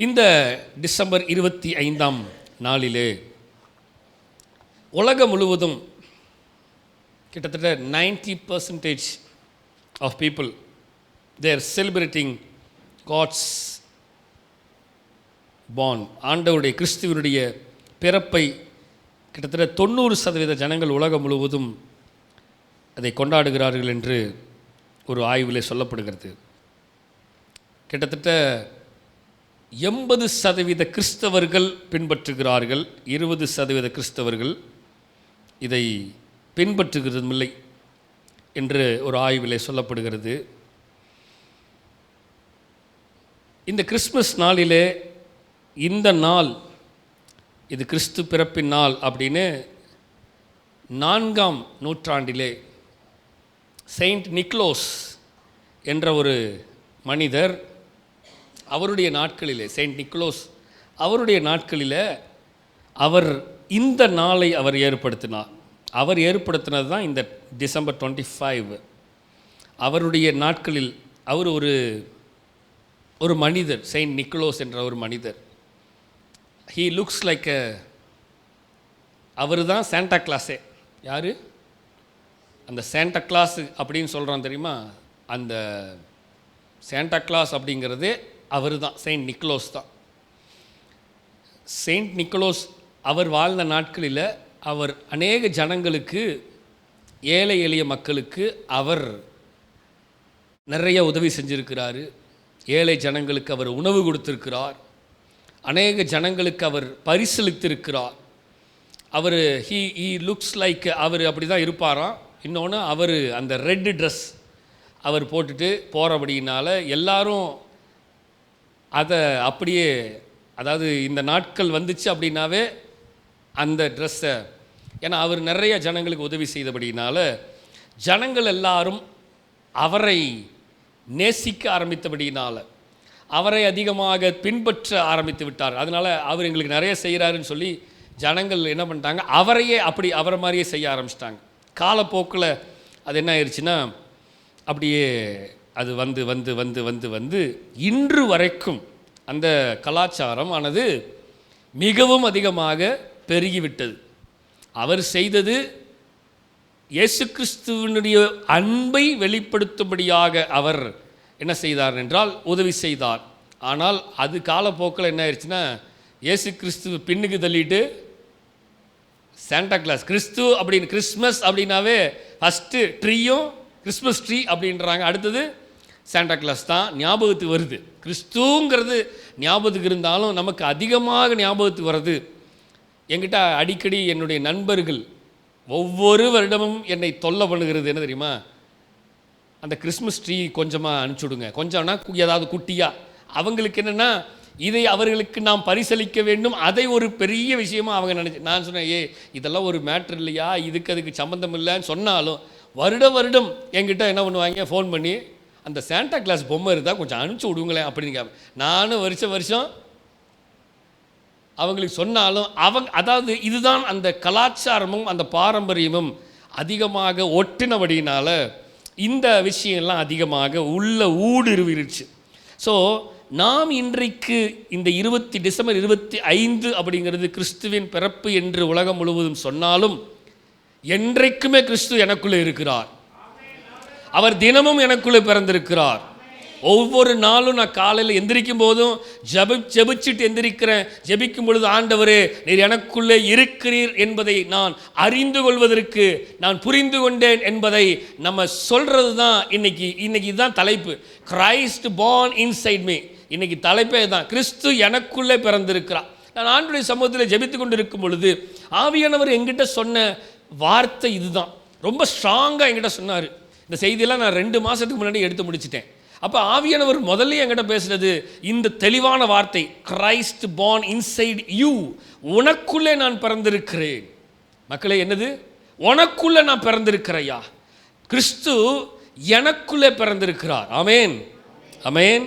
இந்த டிசம்பர் 25ஆம் நாளிலே உலகம் முழுவதும் கிட்டத்தட்ட 90% of people there celebrating God's born. ஆண்டவருடைய கிறிஸ்துவனுடைய பிறப்பை கிட்டத்தட்ட 90% ஜனங்கள் உலகம் முழுவதும் அதை கொண்டாடுகிறார்கள் என்று ஒரு ஆய்விலே சொல்லப்படுகிறது. கிட்டத்தட்ட 80% கிறிஸ்தவர்கள் பின்பற்றுகிறார்கள், 20% கிறிஸ்தவர்கள் இதை பின்பற்றுகிறதுமில்லை என்று ஒரு ஆய்விலே சொல்லப்படுகிறது. இந்த கிறிஸ்மஸ் நாளிலே இந்த நாள் இது கிறிஸ்து பிறப்பின் நாள் அப்படின்னு 4ஆம் நூற்றாண்டிலே செயின்ட் நிக்லோஸ் என்ற ஒரு மனிதர் அவருடைய நாட்களிலே, செயின்ட் நிக்லோஸ் அவருடைய நாட்களில் அவர் இந்த நாளை அவர் ஏற்படுத்தினார். அவர் ஏற்படுத்தினது தான் இந்த டிசம்பர் 25. அவருடைய நாட்களில் அவர் ஒரு மனிதர், செயின்ட் நிக்லோஸ் என்ற ஒரு மனிதர். ஹீ லுக்ஸ் லைக் அவர் தான் சாண்டா கிளாஸே. யார் அந்த சாண்டா கிளாஸ் அப்படின்னு சொல்கிறான் தெரியுமா? அந்த சாண்டா கிளாஸ் அப்படிங்கிறதே அவர் தான், செயின்ட் நிக்லோஸ் தான். செயின்ட் நிக்லோஸ் அவர் வாழ்ந்த நாட்களில் அவர் அநேக ஜனங்களுக்கு, ஏழை எளிய மக்களுக்கு அவர் நிறைய உதவி செஞ்சிருக்கிறாரு. ஏழை ஜனங்களுக்கு அவர் உணவு கொடுத்திருக்கிறார். அநேக ஜனங்களுக்கு அவர் பரிசளித்திருக்கிறார். அவர் ஹீ லுக்ஸ் லைக் அவர் அப்படி தான் இருப்பாராம். இன்னொன்று அவர் அந்த ரெட் ட்ரெஸ் அவர் போட்டுட்டு போகிறபடினால எல்லாரும் அதை அப்படியே, அதாவது இந்த நாட்கள் வந்துச்சு அப்படின்னாவே அந்த ட்ரெஸ்ஸை, ஏன்னா அவர் நிறைய ஜனங்களுக்கு உதவி செய்தபடினால ஜனங்கள் எல்லாரும் அவரை நேசிக்க ஆரம்பித்தபடினால அவரை அதிகமாக பின்பற்ற ஆரம்பித்து விட்டார். அதனால் அவர் எங்களுக்கு நிறைய செய்கிறாருன்னு சொல்லி ஜனங்கள் என்ன பண்ணிட்டாங்க, அவரையே அப்படி அவரை மாதிரியே செய்ய ஆரம்பிச்சிட்டாங்க. காலப்போக்கில் அது என்ன ஆயிடுச்சுன்னா அப்படியே அது வந்து வந்து வந்து வந்து வந்து இன்று வரைக்கும் அந்த கலாச்சாரம் ஆனது மிகவும் அதிகமாக பெருகிவிட்டது. அவர் செய்தது இயேசு கிறிஸ்துவனுடைய அன்பை வெளிப்படுத்தும்படியாக அவர் என்ன செய்தார் என்றால் உதவி செய்தார். ஆனால் அது காலப்போக்கில் என்ன ஆயிடுச்சுன்னா இயேசு கிறிஸ்துவ பின்னுக்கு தள்ளிட்டு சாண்டா கிளாஸ், கிறிஸ்து அப்படின்னு கிறிஸ்மஸ் அப்படின்னாவே ஃபஸ்ட்டு ட்ரீயும் கிறிஸ்மஸ் ட்ரீ அப்படின்றாங்க, அடுத்தது சாண்டா கிளாஸ் தான் ஞாபகத்துக்கு வருது. கிறிஸ்துங்கிறது ஞாபகத்துக்கு இருந்தாலும் நமக்கு அதிகமாக ஞாபகத்துக்கு வர்றது, என்கிட்ட அடிக்கடி என்னுடைய நண்பர்கள் ஒவ்வொரு வருடமும் என்னை தொல்லை பண்ணுகிறது என்ன தெரியுமா, அந்த கிறிஸ்மஸ் ட்ரீ கொஞ்சமாக அனுப்பிச்சுடுங்க, கொஞ்சம்னா ஏதாவது குட்டியாக. அவங்களுக்கு என்னென்னா இதை அவர்களுக்கு நாம் பரிசளிக்க வேண்டும், அதை ஒரு பெரிய விஷயமாக அவங்க நினச்சி. நான் சொன்னேன், இதெல்லாம் ஒரு மேட்ரு இல்லையா, அதுக்கு சம்மந்தம் இல்லைன்னு சொன்னாலும் வருடம் என்கிட்ட என்ன பண்ணுவாங்க, ஃபோன் பண்ணி அந்த சாண்டா கிளாஸ் பொம்மை இருந்தால் கொஞ்சம் அனுப்பிச்சி விடுங்களேன் அப்படின்னு. நானும் வருஷம் அவங்களுக்கு சொன்னாலும் அதாவது இதுதான் அந்த கலாச்சாரமும் அந்த பாரம்பரியமும் அதிகமாக ஒட்டினபடினால இந்த விஷயம்லாம் அதிகமாக உள்ள ஊடுருவிருச்சு. ஸோ நாம் இன்றைக்கு இந்த டிசம்பர் 25 அப்படிங்கிறது கிறிஸ்துவின் பிறப்பு என்று உலகம் முழுவதும் சொன்னாலும் என்றைக்குமே கிறிஸ்து எனக்குள்ளே இருக்கிறார். அவர் தினமும் எனக்குள்ளே பிறந்திருக்கிறார். ஒவ்வொரு நாளும் நான் காலையில் எந்திரிக்கும் போதும் ஜெபிச்சுட்டு எந்திரிக்கிறேன். ஜெபிக்கும் பொழுது, ஆண்டவரே நீர் எனக்குள்ளே இருக்கிறீர் என்பதை நான் அறிந்து கொள்வதற்கு நான் புரிந்து கொண்டேன் என்பதை நம்ம சொல்கிறது தான் இன்னைக்கு தான் தலைப்பு, கிரைஸ்ட் பார்ன் இன்சைட் மீ. இன்னைக்கு தலைப்பே தான், கிறிஸ்து எனக்குள்ளே பிறந்திருக்கிறார். நான் ஆண்டவருடைய சமூகத்தில் ஜெபித்து கொண்டு இருக்கும் பொழுது ஆவியானவர் என்கிட்ட சொன்ன வார்த்தை இதுதான், ரொம்ப ஸ்ட்ராங்காக என்கிட்ட சொன்னார். இந்த செய்தியெல்லாம் நான் 2 மாதத்துக்கு முன்னாடி எடுத்து முடிச்சிட்டேன். அப்போ ஆவியானவர் முதல்ல என்கிட்ட பேசுனது இந்த தெளிவான வார்த்தை, கிரைஸ்ட் பார்ன் இன்சைட் யூ, உனக்குள்ளே நான் பிறந்திருக்கிறேன். மக்களே, என்னது உனக்குள்ளே நான் பிறந்திருக்கிறையா? கிறிஸ்து எனக்குள்ளே பிறந்திருக்கிறார். ஆமேன், ஆமேன்,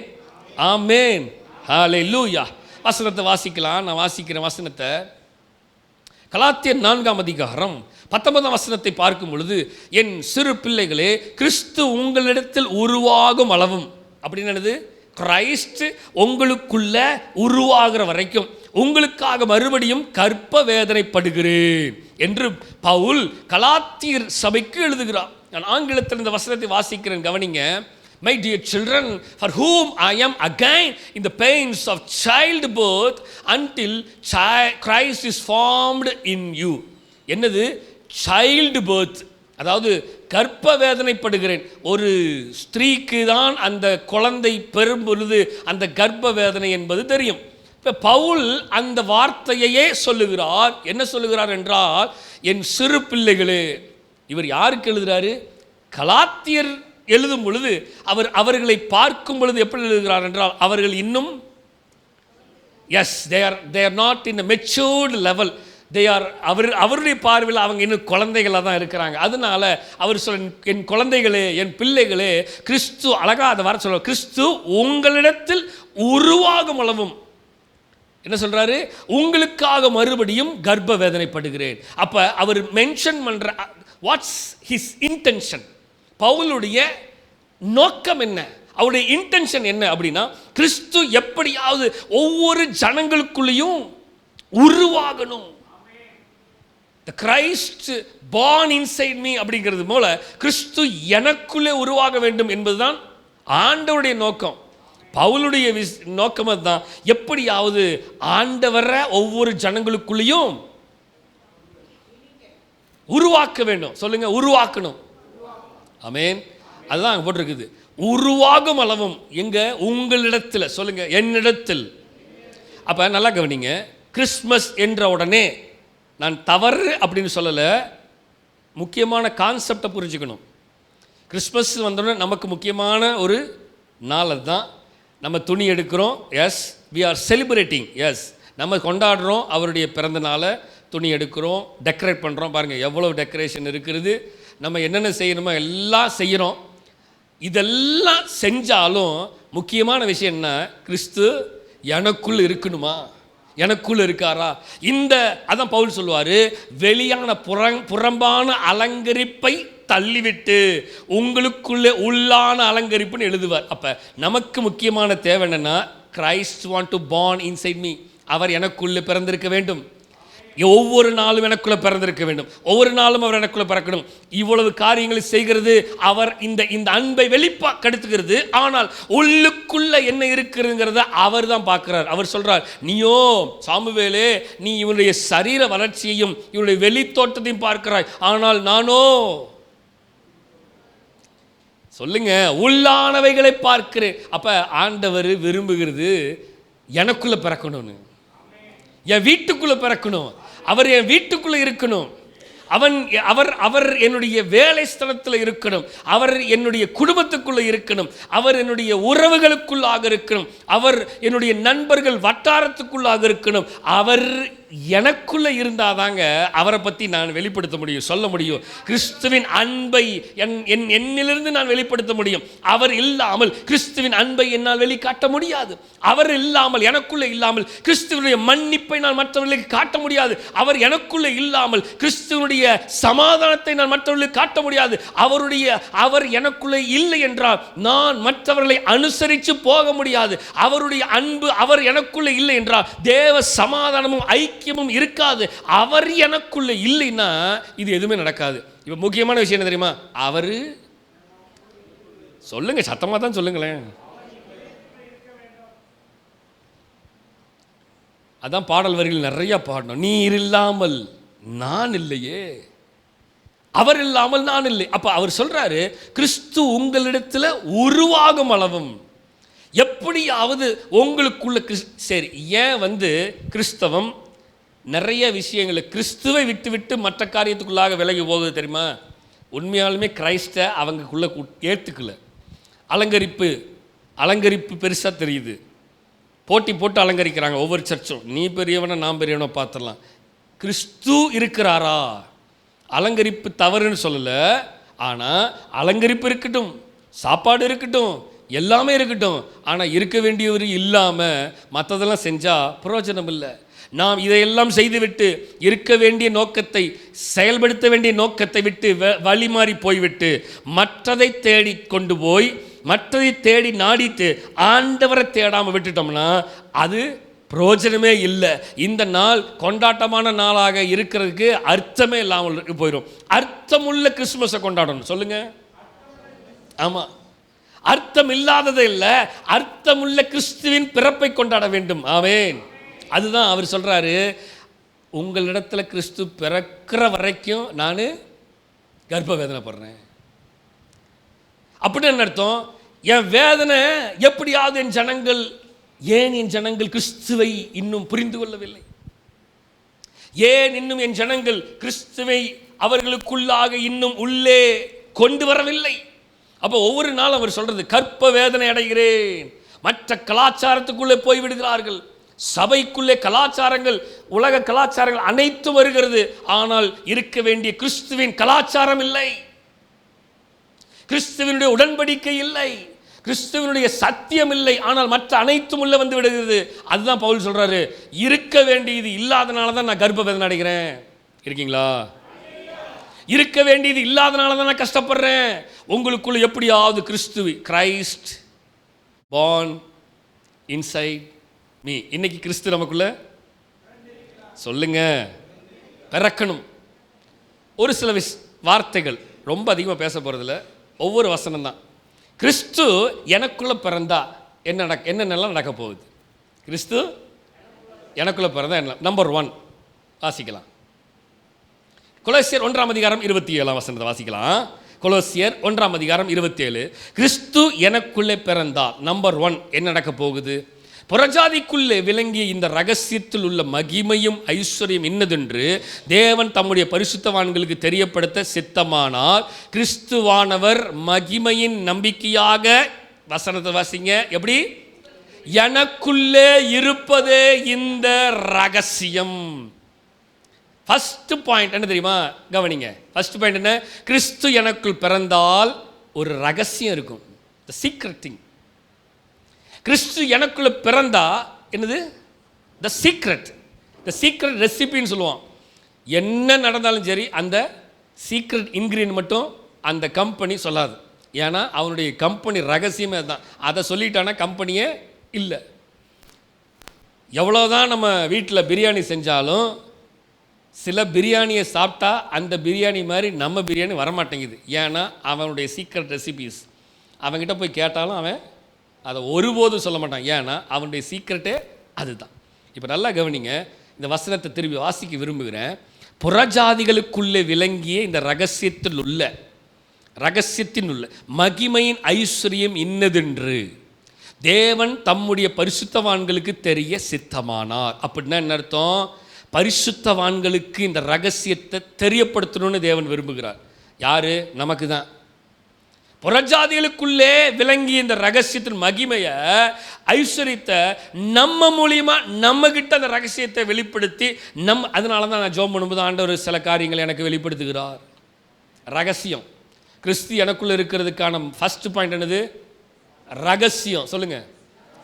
ஆமேன், ஹல்லேலூயா. வசனத்தை வாசிக்கலாம். நான் வாசிக்கிறேன் வசனத்தை. கலாத்தியர் 4ஆம் அதிகாரம் 19ஆம் வசனத்தை பார்க்கும் பொழுது, என் சிறு பிள்ளைகளே, கிறிஸ்து உங்களிடத்தில் உருவாகும் அளவும், அப்படின்னு என்னது, கிரைஸ்ட் உங்களுக்குள்ள உருவாகிற வரைக்கும் உங்களுக்காக மறுபடியும் கற்ப வேதனைப்படுகிறேன் என்று பவுல் கலாத்தியர் சபைக்கு எழுதுகிறார். நான் ஆங்கிலத்தில் இந்த வசனத்தை வாசிக்கிறேன், கவனிங்க. My dear children, for whom I am again in the pains of childbirth until Christ is formed in you. என்னது? சைல்டு பர்த், அதாவது கர்ப்ப வேதனைப்படுகிறேன். ஒரு ஸ்திரீக்கு தான் அந்த குழந்தை பெறும் பொழுது அந்த கர்ப்ப வேதனை என்பது தெரியும். இப்போ பவுல் அந்த வார்த்தையே சொல்லுகிறார். என்ன சொல்லுகிறார் என்றால், என் சிறு பிள்ளைகளே. இவர் யாருக்கு எழுதுகிறாரு? கலாத்தியர் எழுதும் பொழுது அவர்களை பார்க்கும் பொழுது எப்படி எழுதுகிறார் என்றால், அவர்கள் இன்னும் they are not in a matured level. அவருடைய பார்வையில் அவங்க இன்னும் குழந்தைகளாக தான் இருக்கிறாங்க. அதனால அவர் சொல்ல, என் குழந்தைகளே, என் பிள்ளைகளே, கிறிஸ்து, அழகா அதை வர சொல்ல, கிறிஸ்து உங்களிடத்தில் உருவாகும் அளவும் என்ன சொல்றாரு? உங்களுக்காக மறுபடியும் கர்ப்ப வேதனைப்படுகிறேன். அப்ப அவர் மென்ஷன் பண்ற வாட்ஸ் ஹிஸ் இன்டென்ஷன், பவுலுடைய நோக்கம் என்ன, அவருடைய இன்டென்ஷன் என்ன அப்படின்னா, கிறிஸ்து எப்படியாவது ஒவ்வொரு ஜனங்களுக்குள்ளேயும் உருவாகணும். The Christ born inside me அப்படிங்கிறது போல கிறிஸ்து எனக்குள்ளே உருவாக வேண்டும் என்பதுதான் ஆண்டவருடைய நோக்கம். பவுலுடைய நோக்கம் அதுதான். எப்படியாவது ஆண்டவரை ஒவ்வொரு ஜனங்களுக்குள்ளேயும் உருவாக்க வேண்டும். சொல்லுங்க, உருவாக்கணும். ஆமென். அதுதான் அங்கே போட்டிருக்குது. உருவாகும் அளவும் எங்க? உங்களிடத்தில். சொல்லுங்க, என்னிடத்தில். அப்ப நல்லா கவனிங்க. கிறிஸ்மஸ் என்ற உடனே நான் தவறு அப்படின்னு சொல்லலை, முக்கியமான கான்செப்டை புரிஞ்சுக்கணும். கிறிஸ்மஸ் வந்தோடனே நமக்கு முக்கியமான ஒரு நாள் அதுதான். நம்ம துணி எடுக்கிறோம், yes, we are celebrating, yes, நம்ம கொண்டாடுறோம் அவருடைய பிறந்த நாளை. துணி எடுக்கிறோம், டெக்கரேட் பண்ணுறோம். பாருங்கள் எவ்வளோ டெக்கரேஷன் இருக்கிறது. நம்ம என்னென்ன செய்யணுமோ எல்லாம் செய்கிறோம். இதெல்லாம் செஞ்சாலும் முக்கியமான விஷயம் என்ன? கிறிஸ்து எனக்குள் இருக்கணுமா? எனக்குள் இருக்காரா? அதான் பவுல் சொல்லுவார், வெளியான புறம்பான அலங்கரிப்பை தள்ளிவிட்டு உங்களுக்குள்ளே உள்ளான அலங்கரிப்புன்னு எழுதுவார். அப்போ நமக்கு முக்கியமான தேவை என்னன்னா, Christ want to born inside me. அவர் எனக்குள்ளே பிறந்திருக்க வேண்டும். ஒவ்வொரு நாளும் எனக்குள்ள பிறந்திருக்க வேண்டும். ஒவ்வொரு நாளும் அவர் எனக்குள்ள பிறக்கணும். இவ்வளவு காரியங்களை செய்கிறது அவர் இந்த அன்பை வெளிப்படுத்துகிறது. ஆனால் உள்ளுக்குள்ள என்ன இருக்குங்கிறத அவர் தான் பார்க்கிறார். அவர் சொல்றார், நீயோ சாமுவேலே, நீ இவனுடைய சரீர வளர்ச்சியையும் இவனுடைய வெளித்தோட்டத்தையும் பார்க்கிறாய், ஆனால் நானோ, சொல்லுங்க, உள்ளானவைகளை பார்க்கிறேன். அப்ப ஆண்டவர் விரும்புகிறது எனக்குள்ள பிறக்கணும்னு, என் வீட்டுக்குள்ள பிறக்கணும். அவர் என் வீட்டுக்குள்ள இருக்கணும். அவர் என்னுடைய வேலை ஸ்தலத்தில் இருக்கணும். அவர் என்னுடைய குடும்பத்துக்குள்ள இருக்கணும். அவர் என்னுடைய உறவுகளுக்குள்ளாக இருக்கணும். அவர் என்னுடைய நண்பர்கள் வட்டாரத்துக்குள்ளாக இருக்கணும். அவர் எனக்குள்ள இருந்தாதாங்க அவரை பற்றி நான் வெளிப்படுத்த முடியும், சொல்ல முடியும். கிறிஸ்துவின் அன்பை என்னிலிருந்து நான் வெளிப்படுத்த முடியும். அவர் இல்லாமல் கிறிஸ்துவின் அன்பை என்னால் வெளிக்காட்ட முடியாது. அவர் இல்லாமல், எனக்குள்ள இல்லாமல் கிறிஸ்துவனுடைய மன்னிப்பை நான் மற்றவர்களுக்கு காட்ட முடியாது. அவர் எனக்குள்ள இல்லாமல் கிறிஸ்துவனுடைய சமாதானத்தை நான் மற்றவர்களுக்கு காட்ட முடியாது. அவர் எனக்குள்ள இல்லை என்றால் நான் மற்றவர்களை அனுசரித்து போக முடியாது. அவருடைய அன்பு, அவர் எனக்குள்ள இல்லை என்றால் தேவ சமாதானமும் ஐக்கியமும் இருக்காது. அவர் எனக்குள்ள இல்லைன்னா இது எதுவுமே நடக்காது. இப்ப முக்கியமான விஷயம் என்ன தெரியுமா? அவரு, சொல்லுங்க, சத்தமா தான் சொல்லுங்களேன். அதான் பாடல் வரிகள் நிறைய பாடணும். நீர் இல்லாமல் நான் இல்லையே, அவர் இல்லாமல் நான் இல்லை. அப்ப அவர் சொல்றாரு, கிறிஸ்து உங்களிடத்தில் உருவாகும் அளவும் எப்படியாவது உங்களுக்குள்ள சரி. ஏன் கிறிஸ்தவம் நிறைய விஷயங்களை கிறிஸ்துவை விட்டு விட்டு மற்ற காரியத்துக்குள்ளாக விலகி போகுது தெரியுமா? உண்மையாலுமே கிரைஸ்டை அவங்களுக்குள்ள ஏற்றுக்கல. அலங்கரிப்பு பெருசாக தெரியுது. போட்டு அலங்கரிக்கிறாங்க ஒவ்வொரு சர்ச்சும். நீ பெரியவனா நான் பெரியவனோ பார்த்துடலாம். கிறிஸ்து இருக்கிறாரா? அலங்கரிப்பு தவறுன்னு சொல்லலை. ஆனால் அலங்கரிப்பு இருக்கட்டும், சாப்பாடு இருக்கட்டும், எல்லாமே இருக்கட்டும். ஆனால் இருக்க வேண்டியவர் இல்லாமல் மற்றதெல்லாம் செஞ்சால் பிரயோஜனம் இல்லை. நாம் இதையெல்லாம் செய்துவிட்டு இருக்க வேண்டிய நோக்கத்தை, செயல்படுத்த வேண்டிய நோக்கத்தை விட்டு வழி மாறி போய்விட்டு மற்றதை தேடி கொண்டு போய் மற்றதை தேடி நாடிட்டு ஆண்டவரை தேடாமல் விட்டுட்டோம்னா அது பிரயோஜனமே இல்லை. இந்த நாள் கொண்டாட்டமான நாளாக இருக்கிறதுக்கு அர்த்தமே இல்லாமல் போயிடும். அர்த்தமுள்ள கிறிஸ்துமஸை கொண்டாடணும். சொல்லுங்க. ஆமாம், அர்த்தம் இல்லாதது இல்லை, அர்த்தமுள்ள கிறிஸ்துவின் பிறப்பை கொண்டாட வேண்டும். ஆமென். அதுதான் அவர் சொல்றாரு, உங்களிடத்துல கிறிஸ்து பிறக்கிற வரைக்கும் நான் கர்ப்ப வேதனை படுறேன். அப்படின்னு என்ன அர்த்தம்? என் வேதனை எப்படியாவது என் ஜனங்கள், ஏன் என் ஜனங்கள் கிறிஸ்துவை இன்னும் புரிந்து கொள்ளவில்லை? ஏன் இன்னும் என் ஜனங்கள் கிறிஸ்துவை அவர்களுக்குள்ளாக இன்னும் உள்ளே கொண்டு வரவில்லை? அப்போ ஒவ்வொரு நாளும் அவர் சொல்றது, கற்ப வேதனை அடைகிறேன். மற்ற கலாச்சாரத்துக்குள்ளே போய் விடுகிறார்கள். சபைக்குள்ளே கலாச்சாரங்கள், உலக கலாச்சாரங்கள் அனைத்தும் வருகிறது. ஆனால் இருக்க வேண்டிய கிறிஸ்துவின் கலாச்சாரம் இல்லை, கிறிஸ்துவனுடைய உடன்படிக்கை இல்லை, கிறிஸ்துவனுடைய சத்தியம் இல்லை. ஆனால் மற்ற அனைத்தும் உள்ள வந்து விடுகிறது. அதுதான் பவுல் சொல்றாரு, இருக்க வேண்டியது இல்லாதனால தான் நான் கர்ப்ப வேதனை அடைகிறேன். இருக்கீங்களா? இருக்க வேண்டியது இல்லாதனால தான் நான் கஷ்டப்படுறேன். உங்களுக்குள்ள எப்படியாவது கிரைஸ்ட் born inside me. இன்னைக்கு கிறிஸ்து நமக்குள்ள சொல்லுங்க பிறக்கணும். ஒரு சில வார்த்தைகள் ரொம்ப அதிகமாக பேச போகிறதில்ல, ஒவ்வொரு வசனம் தான். கிறிஸ்து எனக்குள்ளே பிறந்தா என்னென்னலாம் நடக்க போகுது? கிறிஸ்து எனக்குள்ளே பிறந்தா என்ன? நம்பர் 1 வாசிக்கலாம். கொலோசியர் 1:27 வாசிக்கலாம். கொலோசியர் 1:27. கிறிஸ்து எனக்குள்ளே பிறந்தால் நம்பர் 1 என்ன நடக்க போகுது? புறஜாதிக்குள்ளே விளங்கிய இந்த ரகசியத்தில் உள்ள மகிமையும் ஐஸ்வர்யம் இன்னதென்று தேவன் தம்முடைய பரிசுத்தவான்களுக்கு தெரியப்படுத்த சித்தமானால், கிறிஸ்துவானவர் மகிமையின் நம்பிக்கையாக, வசனத்தை வாசிங்க, எப்படி? எனக்குள்ளே இருப்பதே இந்த ரகசியம். ஃபர்ஸ்ட் பாயிண்ட் என்ன தெரியுமா? கவனிங்க. ஃபர்ஸ்ட் பாயிண்ட் என்ன? கிறிஸ்து எனக்குள் பிறந்தால் ஒரு ரகசியம் இருக்கும். தி சீக்ரெட் திங். கிறிஸ்து எனக்குள்ள பிறந்தா என்னது? த சீக்ரெட் ரெசிபின்னு சொல்லுவான். என்ன நடந்தாலும் சரி அந்த சீக்ரெட் இன்கிரீடியன்ட் மட்டும் அந்த கம்பெனி சொல்லாது. ஏன்னா அவனுடைய கம்பெனி ரகசியமே தான். அதை சொல்லிட்டானா கம்பெனியே இல்லை. எவ்வளோதான் நம்ம வீட்டில் பிரியாணி செஞ்சாலும் சில பிரியாணியை சாப்பிட்டா அந்த பிரியாணி மாதிரி நம்ம பிரியாணி வரமாட்டேங்குது. ஏன்னா அவனுடைய சீக்ரெட் ரெசிபீஸ். அவன்கிட்ட போய் கேட்டாலும் அவன் அதை ஒருபோதும் சொல்ல மாட்டான். ஏன்னா அவனுடைய சீக்ரெட்டே அதுதான். இப்போ நல்லா கவனிங்க, இந்த வசனத்தை திரும்பி வாசிக்க விரும்புகிறேன். புறஜாதிகளுக்குள்ளே விளங்கிய இந்த ரகசியத்தின் உள்ள மகிமையின் ஐஸ்வர்யம் இன்னதென்று தேவன் தம்முடைய பரிசுத்தவான்களுக்கு தெரிய சித்தமானார். அப்படின்னா என்ன அர்த்தம்? பரிசுத்தவான்களுக்கு இந்த ரகசியத்தை தெரியப்படுத்தணும்னு தேவன் விரும்புகிறார். யாரு? நமக்கு தான். புறஜாதிகளுக்குள்ளே விளங்கி இந்த ரகசியத்தின் மகிமையை, ஐஸ்வர்யத்தை நம்ம மூலியமா நம்ம கிட்ட அந்த ரகசியத்தை வெளிப்படுத்தி அதனால தான் நான் ஜெபம் பண்ணும்போது ஆண்டவர் சில காரியங்களை எனக்கு வெளிப்படுத்துகிறார். ரகசியம். கிறிஸ்து எனக்குள்ள இருக்கிறதுக்கான ஃபர்ஸ்ட் பாயிண்ட் என்னது? ரகசியம். சொல்லுங்க,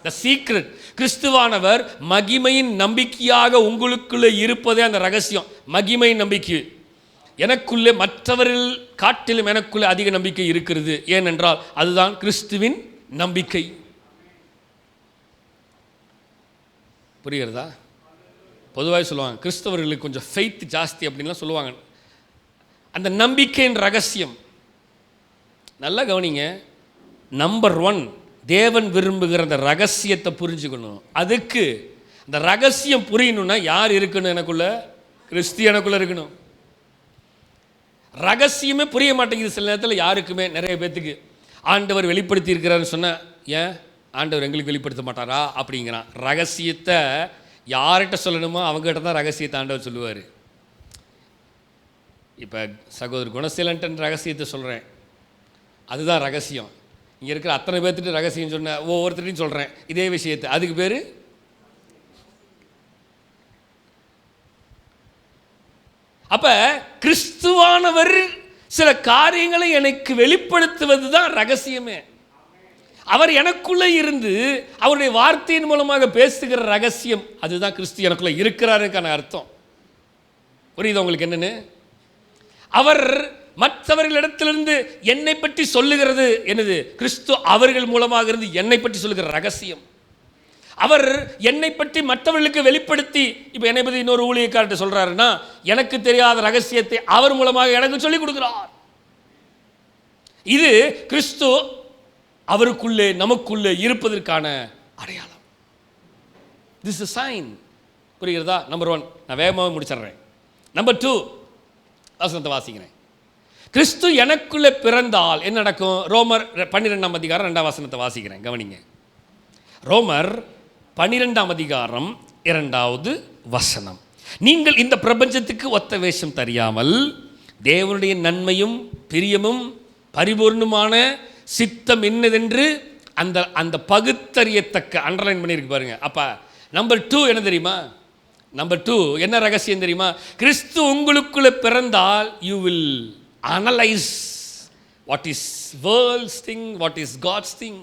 த சீக்ரெட். கிறிஸ்துவானவர் மகிமையின் நம்பிக்கையாக உங்களுக்குள்ளே இருப்பதே அந்த ரகசியம். மகிமையின் நம்பிக்கை. எனக்குள்ளே மற்றவர்கள் காட்டிலும் எனக்குள்ளே அதிக நம்பிக்கை இருக்கிறது. ஏனென்றால் அதுதான் கிறிஸ்துவின் நம்பிக்கை. புரிகிறதா? பொதுவாக சொல்லுவாங்க கிறிஸ்தவர்களுக்கு கொஞ்சம் ஃபெய்த் ஜாஸ்தி அப்படின்லாம் சொல்லுவாங்க. அந்த நம்பிக்கையின் ரகசியம் நல்லா கவனிங்க. நம்பர் 1 தேவன் விரும்புகிற அந்த ரகசியத்தை புரிஞ்சுக்கணும். அதுக்கு அந்த ரகசியம் புரியணும்னா யார் இருக்கணும்? எனக்குள்ள கிறிஸ்து எனக்குள்ள இருக்கணும். ரகசியமே புரிய மாட்டேங்குது சில நேரத்தில் யாருக்குமே. நிறைய பேத்துக்கு ஆண்டவர் வெளிப்படுத்தி இருக்கிறாருன்னு சொன்னால், ஏன் ஆண்டவர் எங்களுக்கு வெளிப்படுத்த மாட்டாரா அப்படிங்கிறான். ரகசியத்தை யார்கிட்ட சொல்லணுமோ அவங்ககிட்ட தான் ரகசியத்தை ஆண்டவர் சொல்லுவார். இப்போ சகோதரர் குணசீலன்ட்டு ரகசியத்தை சொல்கிறேன், அதுதான் ரகசியம். இங்கே இருக்கிற அத்தனை பேர்த்துட்டு ரகசியம் சொன்ன ஒவ்வொருத்தரையும் சொல்கிறேன் இதே விஷயத்தை. அதுக்கு பேர் அப்போ கிறிஸ்துவானவர் சில காரியங்களை எனக்கு வெளிப்படுத்துவது தான் ரகசியமே. அவர் எனக்குள்ளே இருந்து அவருடைய வார்த்தையின் மூலமாக பேசுகிற ரகசியம், அதுதான் கிறிஸ்து எனக்குள்ளே இருக்கிறாருக்கான அர்த்தம். புரியுது உங்களுக்கு என்னன்னு? அவர் மற்றவர்களிடத்திலிருந்து என்னை பற்றி சொல்லுகிறது என்னது? கிறிஸ்து அவர்கள் மூலமாக இருந்து என்னை பற்றி சொல்லுகிற ரகசியம். அவர் என்னை பற்றி மற்றவர்களுக்கு வெளிப்படுத்தி, இப்போ என்னை பற்றி இன்னொரு ஊழியக்கார்ட்ட சொல்றாருன்னா, எனக்கு தெரியாத ரகசியத்தை அவர் மூலமாக எனக்கு சொல்லிக் கொடுக்கிறார். இது கிறிஸ்து அவருக்குள்ளே நமக்குள்ளே இருப்பதற்கான அடையாளம். This is sign. புரிகிறதா? நம்பர் 1 நான் வேகமாக முடிச்சிடுறேன். நம்பர் 2 வசனத்தை வாசிக்கிறேன். கிறிஸ்து எனக்குள்ளே பிறந்தால் என்ன நடக்கும்? ரோமர் 12ஆம் அதிகாரம் 2ஆம் வசனத்தை வாசிக்கிறேன், கவனிங்க. ரோமர் 12ஆம் அதிகாரம் 2வது வசனம். நீங்கள் இந்த பிரபஞ்சத்துக்கு ஒத்த வேஷம் தெரியாமல் தேவனுடைய நன்மையும் பிரியமும் பரிபூர்ணமான சித்தம் என்னதென்று அந்த அந்த பகுத்தறியத்தக்க, அண்டர்லைன் பண்ணியிருக்கு பாருங்க. அப்போ நம்பர் 2 என்ன தெரியுமா? நம்பர் 2 என்ன ரகசியம் தெரியுமா? கிறிஸ்து உங்களுக்குள்ள பிறந்தால் you will analyse what is world's thing, what is God's thing.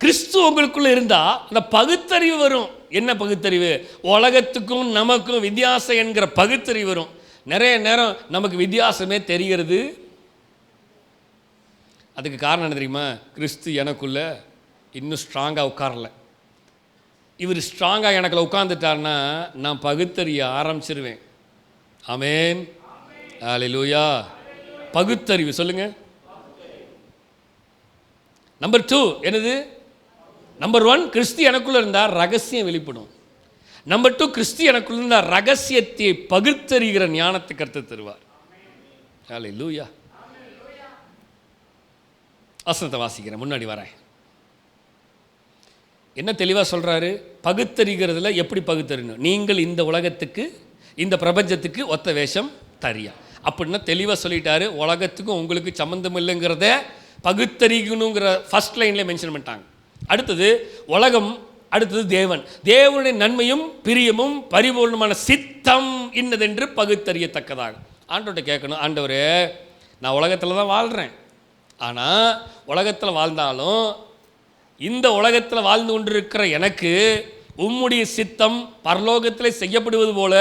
கிறிஸ்து உங்களுக்குள்ள இருந்தால் அந்த பகுத்தறிவு வரும். என்ன பகுத்தறிவு? உலகத்துக்கும் நமக்கும் வித்தியாசம் என்கிற பகுத்தறிவு வரும். நிறைய நேரம் நமக்கு வித்தியாசமே தெரிகிறது. அதுக்கு காரணம் என்ன தெரியுமா? கிறிஸ்து எனக்குள்ள இன்னும் ஸ்ட்ராங்காக உட்காரல. இவர் ஸ்ட்ராங்காக எனக்குள்ள உட்கார்ந்துட்டார்னா நான் பகுத்தறிய ஆரம்பிச்சிருவேன். ஆமென், ஹல்லேலூயா. பகுத்தறிவு சொல்லுங்க. நம்பர் 2 என்னது? நம்பர் 1 கிறிஸ்து எனக்குள்ள இருந்தால் ரகசியம் வெளிப்படும். நம்பர் 2 கிறிஸ்து எனக்குள்ள இருந்தால் ரகசியத்தை பகுத்தறிகிற ஞானத்தை கர்த்தர் தருவார். ஹல்லேலூயா. வசனத்தை வாசிக்கிறேன், முன்னாடி வரேன். என்ன தெளிவாக சொல்கிறாரு? பகுத்தறிகிறதுல எப்படி பகுத்தறிணும்? நீங்கள் இந்த உலகத்துக்கு இந்த பிரபஞ்சத்துக்கு ஒத்த வேஷம் தரியா அப்படின்னா தெளிவாக சொல்லிட்டாரு. உலகத்துக்கும் உங்களுக்கு சம்மந்தம் இல்லைங்கிறத பகுத்தறிக்கணுங்கிற ஃபர்ஸ்ட் லைன்லேயே மென்ஷன் பண்ணிட்டாங்க. அடுத்தது உலகம், அடுத்தது தேவன். தேவனுடைய நன்மையும் பிரியமும் பரிபூர்ணமான சித்தம் இன்னதென்று பகுத்தறியத்தக்கதாக. ஆண்டவர்கிட்ட கேட்கணும், ஆண்டவரே நான் உலகத்தில் தான் வாழ்கிறேன், ஆனால் உலகத்தில் வாழ்ந்தாலும் இந்த உலகத்தில் வாழ்ந்து கொண்டிருக்கிற எனக்கு உம்முடைய சித்தம் பரலோகத்தில் செய்யப்படுவது போல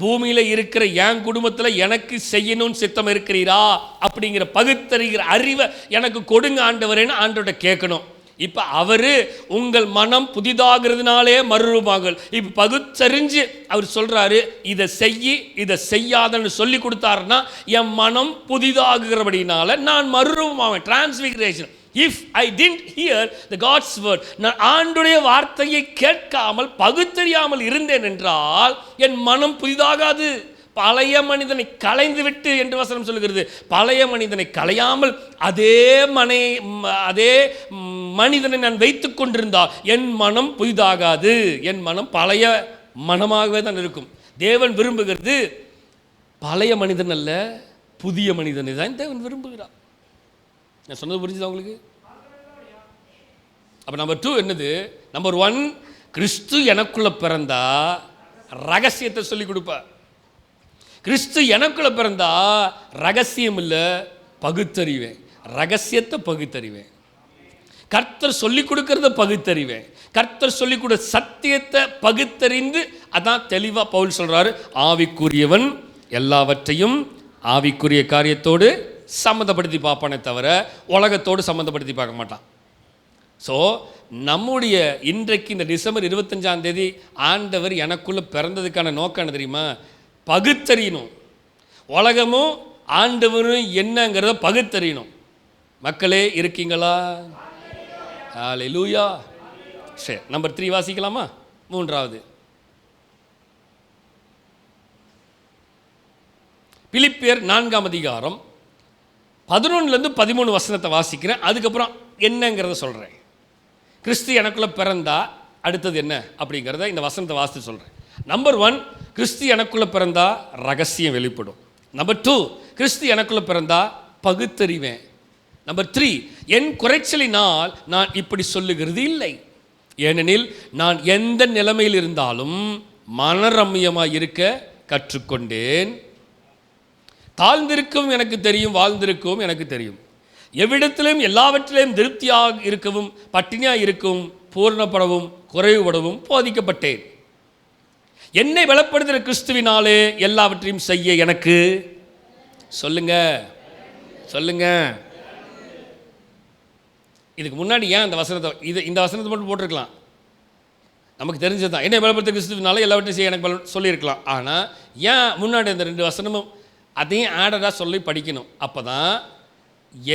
பூமியில் இருக்கிற என் குடும்பத்தில் எனக்கு செய்யணும்னு சித்தம் இருக்கிறீரா அப்படிங்கிற பகுத்தறிகிற அறிவை எனக்கு கொடுங்க ஆண்டவரேன்னு ஆண்டவர்கிட்ட கேட்கணும். இப்போ அவர் உங்கள் மனம் புதிதாகிறதுனாலே மறுரூபமாகல். இப்போ பகுத்தறிஞ்சு அவர் சொல்கிறாரு, இதை செய்யி இதை செய்யாதன்னு சொல்லி கொடுத்தாருன்னா என் மனம் புதிதாகிறபடினால நான் மறுரூபமாவேன். Transfiguration. If I didn't hear the God's word, நான் ஆண்டுடைய வார்த்தையை கேட்காமல் பகுத்தறியாமல் இருந்தேன் என்றால் என் மனம் புதிதாகாது. பழைய மனிதனை களைந்து விட்டு என்று வசனம் சொல்லுகிறது. பழைய மனிதனை களையாமல் அதே மனிதனை நான் வைத்து கொண்டிருந்தால் என் மனம் புதிதாகாது. என் மனம் பழைய மனமாகவே தான் இருக்கும். தேவன் விரும்புகிறது பழைய மனிதன் அல்ல, புதிய மனிதனை தான் தேவன் விரும்புகிறார். நான் சொன்னது புரிஞ்சுதா உங்களுக்கு? அப்போ நம்பர் 2 என்னது? நம்பர் 1 கிறிஸ்து எனக்குள்ள பிறந்தா ரகசியத்தை சொல்லி கொடுப்பார். கிறிஸ்து எனக்குள்ள பிறந்தா ரகசியம் இல்லை, பகுத்தறிவேன். ரகசியத்தை பகுத்தறிவேன். கர்த்தர் சொல்லிக் கொடுக்கறத பகுத்தறிவேன். கர்த்தர் சொல்லிக் கொடு சத்தியத்தை பகுத்தறிந்து, அதான் தெளிவாக பவுல் சொல்றாரு, ஆவிக்குரியவன் எல்லாவற்றையும் ஆவிக்குரிய காரியத்தோடு சம்மந்தப்படுத்தி பார்ப்பானே தவிர உலகத்தோடு சம்மந்தப்படுத்தி பார்க்க மாட்டான். ஸோ நம்முடைய இன்றைக்கு இந்த டிசம்பர் 25ஆம் தேதி ஆண்டவர் எனக்குள்ளே பிறந்ததுக்கான நோக்கம் என்ன தெரியுமா? பகுத்தறியணும். உலகமும் ஆண்டவரும் என்னங்கிறத பகுத்தறியணும். மக்களே இருக்கீங்களா? ஹல்லேலூயா. சரி, நம்பர் 3 வாசிக்கலாமா? 3வது பிலிப்பியர் 4ஆம் அதிகாரம் 11லேருந்து 13 வசனத்தை வாசிக்கிறேன். அதுக்கப்புறம் என்னங்கிறத சொல்கிறேன். கிறிஸ்து எனக்குள்ளே பிறந்தா அடுத்தது என்ன அப்படிங்கிறத இந்த வசனத்தை வாசித்து சொல்கிறேன். நம்பர் 1 கிறிஸ்து எனக்குள்ளே பிறந்தா ரகசியம் வெளிப்படும். நம்பர் 2 கிறிஸ்து எனக்குள்ளே பிறந்தா பகுத்தறிவேன். நம்பர் 3 என் குறைச்சலினால் நான் இப்படி சொல்லுகிறது இல்லை, ஏனெனில் நான் எந்த நிலைமையில் இருந்தாலும் மனரம்யமாக இருக்க கற்றுக்கொண்டேன். தாழ்ந்திருக்கும் எனக்கு தெரியும், வாழ்ந்திருக்கவும் எனக்கு தெரியும். எவ்விடத்திலும் எல்லாவற்றிலும் திருப்தியாக இருக்கவும் பட்டினியாக இருக்கவும் பூர்ணப்படவும் குறைவுபடவும் போதிக்கப்பட்டேன். என்னை பலப்படுத்துகிற கிறிஸ்துவினாலே எல்லாவற்றையும் செய்ய எனக்கு சொல்லுங்க சொல்லுங்க. இதுக்கு முன்னாடி ஏன் அந்த வசனத்தை இந்த வசனத்தை மட்டும் போட்டிருக்கலாம், நமக்கு தெரிஞ்சது தான். என்னை பலப்படுத்த கிறிஸ்துவினால எல்லாவற்றையும் செய்ய எனக்கு பலன் சொல்லியிருக்கலாம். ஆனால் ஏன் முன்னாடி அந்த 2 வசனமும் அதையும் ஆடடாக சொல்லி படிக்கணும்? அப்போ தான்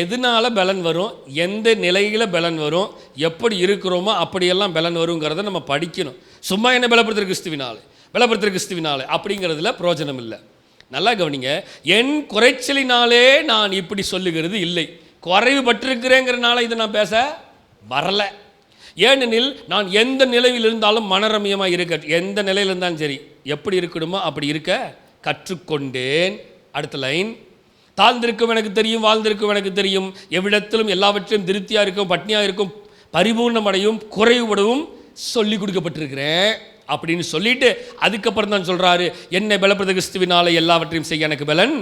எதனால் பலன் வரும், எந்த நிலையில் பலன் வரும், எப்படி இருக்கிறோமோ அப்படியெல்லாம் பலன் வருங்கிறத நம்ம படிக்கணும். சும்மா என்னை பலப்படுத்துகிற கிறிஸ்துவினாலே அப்படிங்கிறதுல பிரயோஜனம் இல்லை. நல்லா கவனிங்க, என் குறைச்சலினாலே நான் இப்படி சொல்லுகிறது இல்லை. குறைவுபட்டிருக்கிறேங்கிறனால இதை நான் பேச வரலை. ஏனெனில் நான் எந்த நிலையில் இருந்தாலும் மனரமியமாக இருக்க, எந்த நிலையில் இருந்தாலும் சரி, எப்படி இருக்கணுமோ அப்படி இருக்க கற்றுக்கொண்டேன். அடுத்த லைன், தாழ்ந்திருக்கும் எனக்கு தெரியும், வாழ்ந்திருக்கும் எனக்கு தெரியும், எவ்விடத்திலும் எல்லாவற்றையும் திருப்தியாக இருக்கும், பட்னியாக இருக்கும், பரிபூர்ணமடையும், குறைவுபடவும் சொல்லி கொடுக்கப்பட்டிருக்கிறேன் அப்படின்னு சொல்லிட்டு அதுக்கப்புறம் தான் சொல்கிறாரு, என்னை பலப்படுத்த கிறிஸ்துவினாலே எல்லாவற்றையும் செய்ய எனக்கு பலன்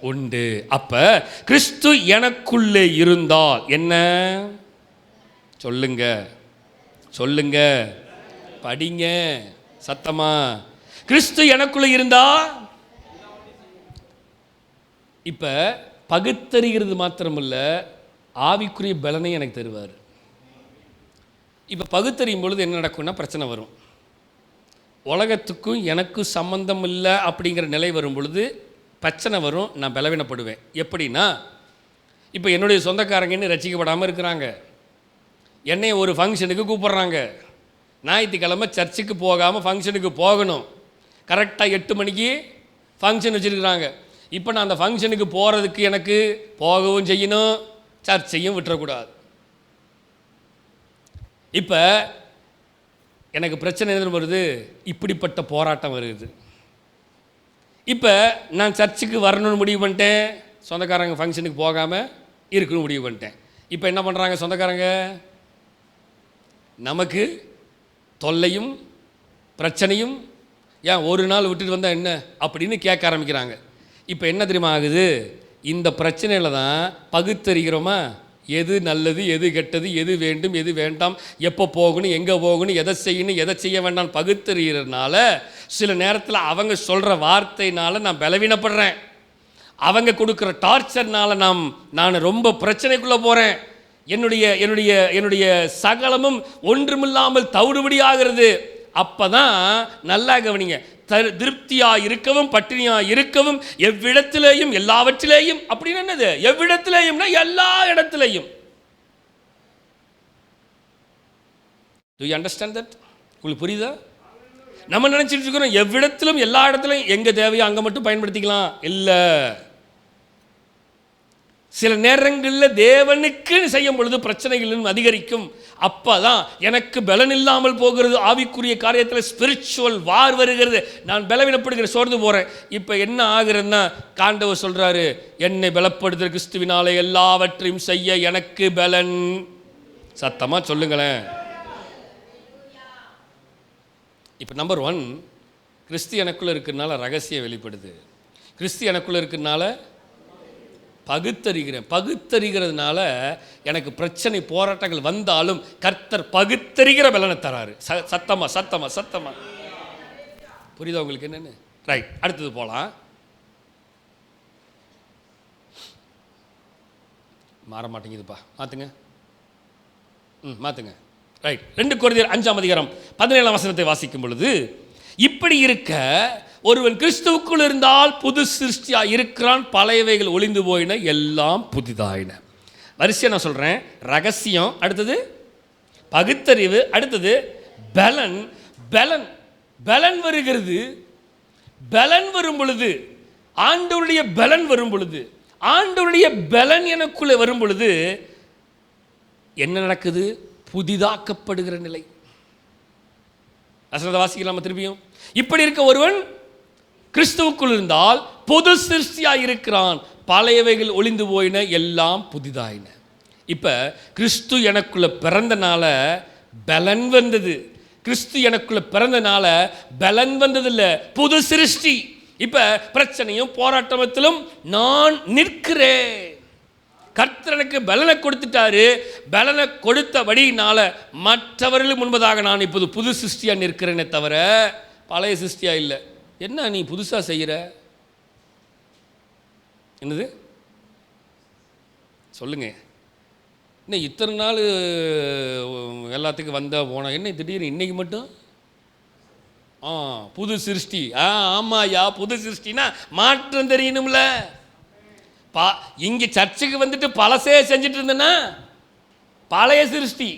உண்டு. அப்போ கிறிஸ்து எனக்குள்ளே இருந்தால் என்ன? சொல்லுங்க சொல்லுங்க, படிங்க சத்தமா. கிறிஸ்து எனக்குள்ளே இருந்தா இப்போ பகுத்தறிகிறது மாத்திரமில்ல, ஆவிக்குரிய பலனை எனக்கு தருவார். இப்போ பகுத்தறியும் பொழுது என்ன நடக்கும்னா பிரச்சனை வரும். உலகத்துக்கும் எனக்கும் சம்பந்தம் இல்லை அப்படிங்கிற நிலை வரும் பொழுது பிரச்சனை வரும், நான் பலவீனப்படுவேன். எப்படின்னா, இப்போ என்னுடைய சொந்தக்காரங்கன்னு ரசிக்கப்படாமல் இருக்கிறாங்க, என்னை ஒரு ஃபங்க்ஷனுக்கு கூப்பிட்றாங்க, ஞாயிற்றுக்கிழமை சர்ச்சுக்கு போகாமல் ஃபங்க்ஷனுக்கு போகணும், கரெக்டாக 8 மணிக்கு ஃபங்க்ஷன் வச்சுருக்குறாங்க. இப்போ நான் அந்த ஃபங்க்ஷனுக்கு போகிறதுக்கு எனக்கு போகவும் செய்யணும், சர்ச்சையும் விட்டுறக்கூடாது. இப்போ எனக்கு பிரச்சனை எதுன்னு வருது, இப்படிப்பட்ட போராட்டம் வருது. இப்போ நான் சர்ச்சுக்கு வரணும்னு முடிவு பண்ணிட்டேன், சொந்தக்காரங்க ஃபங்க்ஷனுக்கு போகாமல் இருக்கணும்னு முடிவு பண்ணிட்டேன். இப்போ என்ன பண்ணுறாங்க சொந்தக்காரங்க, நமக்கு தொல்லையும் பிரச்சனையும், ஏன் ஒரு நாள் விட்டுட்டு வந்தால் என்ன அப்படின்னு கேட்க ஆரம்பிக்கிறாங்க. இப்போ என்ன தெரியுமா ஆகுது, இந்த பிரச்சனையில் தான் பகுத்தறிகிறோமா, எது நல்லது எது கெட்டது, எது வேண்டும் எது வேண்டாம், எப்போ போகணும் எங்கே போகணும், எதை செய்யணும் எதை செய்ய வேண்டாம் பகுத்தறிகிறதுனால சில நேரத்தில் அவங்க சொல்கிற வார்த்தையினால் நான் பலவீனப்படுறேன், அவங்க கொடுக்குற டார்ச்சர்னால் நான் ரொம்ப பிரச்சனைக்குள்ளே போகிறேன், என்னுடைய என்னுடைய என்னுடைய சகலமும் ஒன்றுமில்லாமல் தவிடுபடி ஆகிறது. அப்போ தான் நல்லா கவனிங்க, திருப்தியாக இருக்கவும் பட்டினியாக இருக்கவும் எவ்விடத்திலேயும் எல்லாவற்றிலேயும். அப்படின்னு என்னது எவ்விடத்திலேயும்னா எல்லா இடத்திலேயும். Do you understand that? உங்களுக்கு புரியுதா? நம்ம நினைச்சிட்டு இருக்கிறோம் எவ்விடத்திலும் எல்லா இடத்துலையும் எங்க தேவையோ அங்கே மட்டும் பயன்படுத்திக்கலாம். இல்லை, சில நேரங்களில் தேவனுக்கு செய்யும் பொழுது பிரச்சனைகளும் அதிகரிக்கும். அப்போ தான் எனக்கு பலன் இல்லாமல் போகிறது, ஆவிக்குரிய காரியத்தில் ஸ்பிரிச்சுவல் வார் வருகிறது, நான் பலவீனப்படுகிற சோர்ந்து போகிறேன். இப்போ என்ன ஆகுறதுன்னா, ஆண்டவர் சொல்கிறாரு, என்னை பலப்படுத்துகிற கிறிஸ்துவினாலே எல்லாவற்றையும் செய்ய எனக்கு பலன். சத்தமாக சொல்லுங்களேன். இப்போ நம்பர் 1, கிறிஸ்து எனக்குள்ளே இருக்கிறதுனால ரகசியம் வெளிப்படுது, கிறிஸ்து எனக்குள்ளே இருக்கிறதுனால பகுத்தறிகிறதுனால எனக்கு பிரச்சனை போராட்டங்கள் வந்தாலும் கர்த்தர் பகுத்தறிகிற பலனை தராரு. சத்தமா சத்தமா சத்தமா புரியுதா உங்களுக்கு என்னன்னு? ரைட், அடுத்தது போகலாம். மாற மாட்டேங்குதுப்பா, மாற்றுங்க. மாற்றுங்க. ரைட், 2 கொரிந்தியர் 5:17 வாசிக்கும் பொழுது, இப்படி இருக்க ஒருவன் கிறிஸ்துவுக்குள் இருந்தால் புது சிருஷ்டியா இருக்கிறான், பழையவைகள் ஒளிந்து போயின, எல்லாம் புதிதாயின. வரிசையா நான் சொல்றேன், ரகசியம், அடுத்தது பகுத்தறிவு, அடுத்தது பலன். பலன் பலன் வருகிறது. பலன் வரும் பொழுது, ஆண்டவருடைய பலன் வரும் பொழுது, ஆண்டவருடைய பலன் எனக்குள்ளே வரும் பொழுது என்ன நடக்குது? புதிதாக்கப்படுகிற நிலை. வசனத்தை வாசிக்கலாம் திருப்பியும். இப்படி இருக்க ஒருவன் கிறிஸ்துவுக்குள் இருந்தால் புது சிருஷ்டியாக இருக்கிறான், பழையவைகள் ஒளிந்து போயின, எல்லாம் புதிதாயின. இப்போ கிறிஸ்து எனக்குள்ள பிறந்தனால பலன் வந்தது. கிறிஸ்து எனக்குள்ள பிறந்தனால பலன் வந்ததில்லை, புது சிருஷ்டி. இப்போ பிரச்சனையும் போராட்டத்திலும் நான் நிற்கிறேன். கர்த்தர் எனக்கு பலனை கொடுத்துட்டாரு. பலனை கொடுத்தபடினால மற்றவர்களுக்கு முன்பதாக நான் இப்போது புது சிருஷ்டியாக நிற்கிறேனே தவிர பழைய சிருஷ்டியாக இல்லை. என்ன நீ புதுசாக செய்கிற? என்னது சொல்லுங்க. இன்னும் இத்தனை நாள் எல்லாத்துக்கும் வந்தால் போனால் என்ன திடீர்னு இன்னைக்கு மட்டும் புது சிருஷ்டி? ஆமாயா, புது சிருஷ்டினா மாற்றம் தெரியணும்ல. இங்கே சர்ச்சுக்கு வந்துட்டு பழசே செஞ்சுட்டு இருந்தேன்னா பழைய சிருஷ்டி.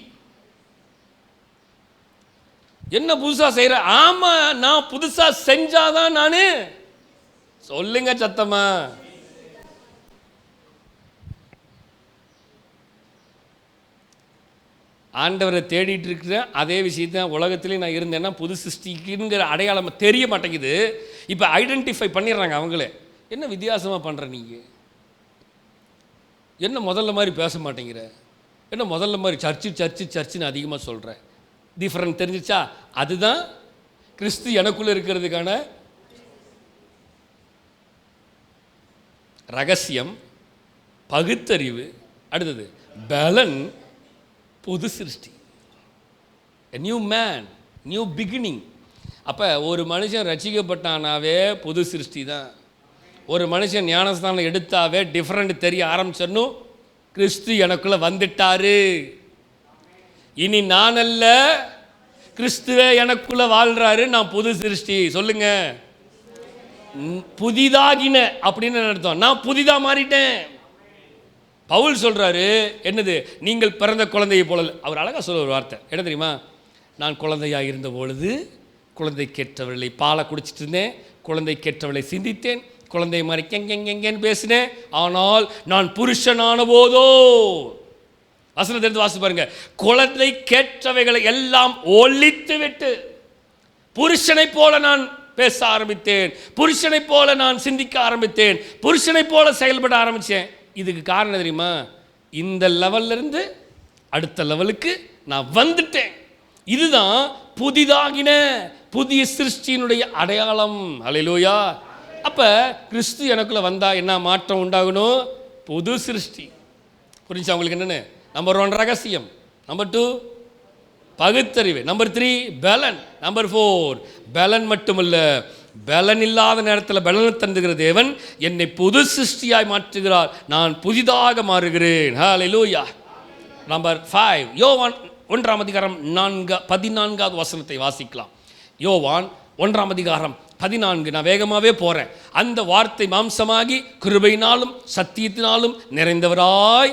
என்ன புதுசா செய்யற? ஆமா, நான் புதுசா செஞ்சாதான் நானு. சொல்லுங்க சத்தமா. ஆண்டவரை தேடிட்டு இருக்கிற அதே விஷயத்தான் உலகத்திலே நான் இருந்தேன்னா புது சிருஷ்டிக்குங்கிற அடையாளம் தெரிய மாட்டேங்குது. இப்போ ஐடென்டிஃபை பண்ணிடுறாங்க அவங்களே. என்ன வித்தியாசமாக பண்ணுற நீங்கள்? என்ன முதல்ல மாதிரி பேச மாட்டேங்கிற? என்ன முதல்ல மாதிரி சர்ச்சுன்னு அதிகமாக சொல்கிற? டிஃப்ரெண்ட் தெரிஞ்சிச்சா? அதுதான் கிறிஸ்து எனக்குள்ளே இருக்கிறதுக்கான ரகசியம், பகுத்தறிவு. அடுத்தது பலன், புது சிருஷ்டி, நியூ மேன், நியூ பிகினிங். அப்போ ஒரு மனுஷன் ரட்சிக்கப்பட்டானாவே புது சிருஷ்டி தான். ஒரு மனுஷன் ஞானஸ்தானம் எடுத்தாவே டிஃப்ரெண்ட் தெரிய ஆரம்பிச்சிடணும். கிறிஸ்து எனக்குள்ளே வந்துட்டாரு. இனி நான் அல்ல, கிறிஸ்துவே எனக்குள்ளே வாழ்கிறாரு. நான் புது சிருஷ்டி. சொல்லுங்க. புதிதாகின அப்படின்னு அர்த்தம். நான் புதிதாக மாறிட்டேன். பவுல் சொல்கிறாரு என்னது? நீங்கள் பிறந்த குழந்தையை போல. அவர் அழகாக சொல்ல ஒரு வார்த்தை என்ன தெரியுமா? நான் குழந்தையாக இருந்த பொழுது குழந்தை கேட்டவர்களை பாலை குடிச்சிட்டு இருந்தேன், குழந்தை கேட்டவர்களை சிந்தித்தேன், குழந்தை மாதிரி கெங்கெங்கெங்கன்னு பேசினேன். ஆனால் நான் புருஷனான போதோ, வசனத்தை எடுத்து வாசி பாருங்க, குழந்தை கேட்டவைகளை எல்லாம் ஒழித்து விட்டு புருஷனை போல நான் பேச ஆரம்பித்தேன், புருஷனை போல நான் சிந்திக்க ஆரம்பித்தேன், புருஷனை போல செயல்பட ஆரம்பித்தேன். இதுக்கு காரணம் தெரியுமா? இந்த லெவல்ல இருந்து அடுத்த லெவலுக்கு நான் வந்துட்டேன். இதுதான் புதிதாகின புதிய சிருஷ்டியினுடைய அடையாளம். அல்லேலூயா. அப்ப கிறிஸ்து எனக்குள்ள வந்தா என்ன மாற்றம் உண்டாகணும்? புது சிருஷ்டி. புரிஞ்சா உங்களுக்கு? என்னன்னு? நம்பர் 1 ரகசியம், நம்பர் 2 பகுத்தறிவு, நம்பர் 3 பலன், நம்பர் 4 பலன் மட்டுமல்ல, பலன் இல்லாத நேரத்தில் பலனை தந்துகிற தேவன் என்னை புது சிருஷ்டியாய் மாற்றுகிறார். நான் புதிதாக மாறுகிறேன். ஹல்லேலூயா. நம்பர் 5 யோவான் 1ஆம் அதிகாரம் 14வது வசனத்தை வாசிக்கலாம். யோவான் 1ஆம் அதிகாரம் 14. நான் வேகமாகவே போகிறேன். அந்த வார்த்தை மாம்சமாகி கிருபையினாலும் சத்தியத்தினாலும் நிறைந்தவராய்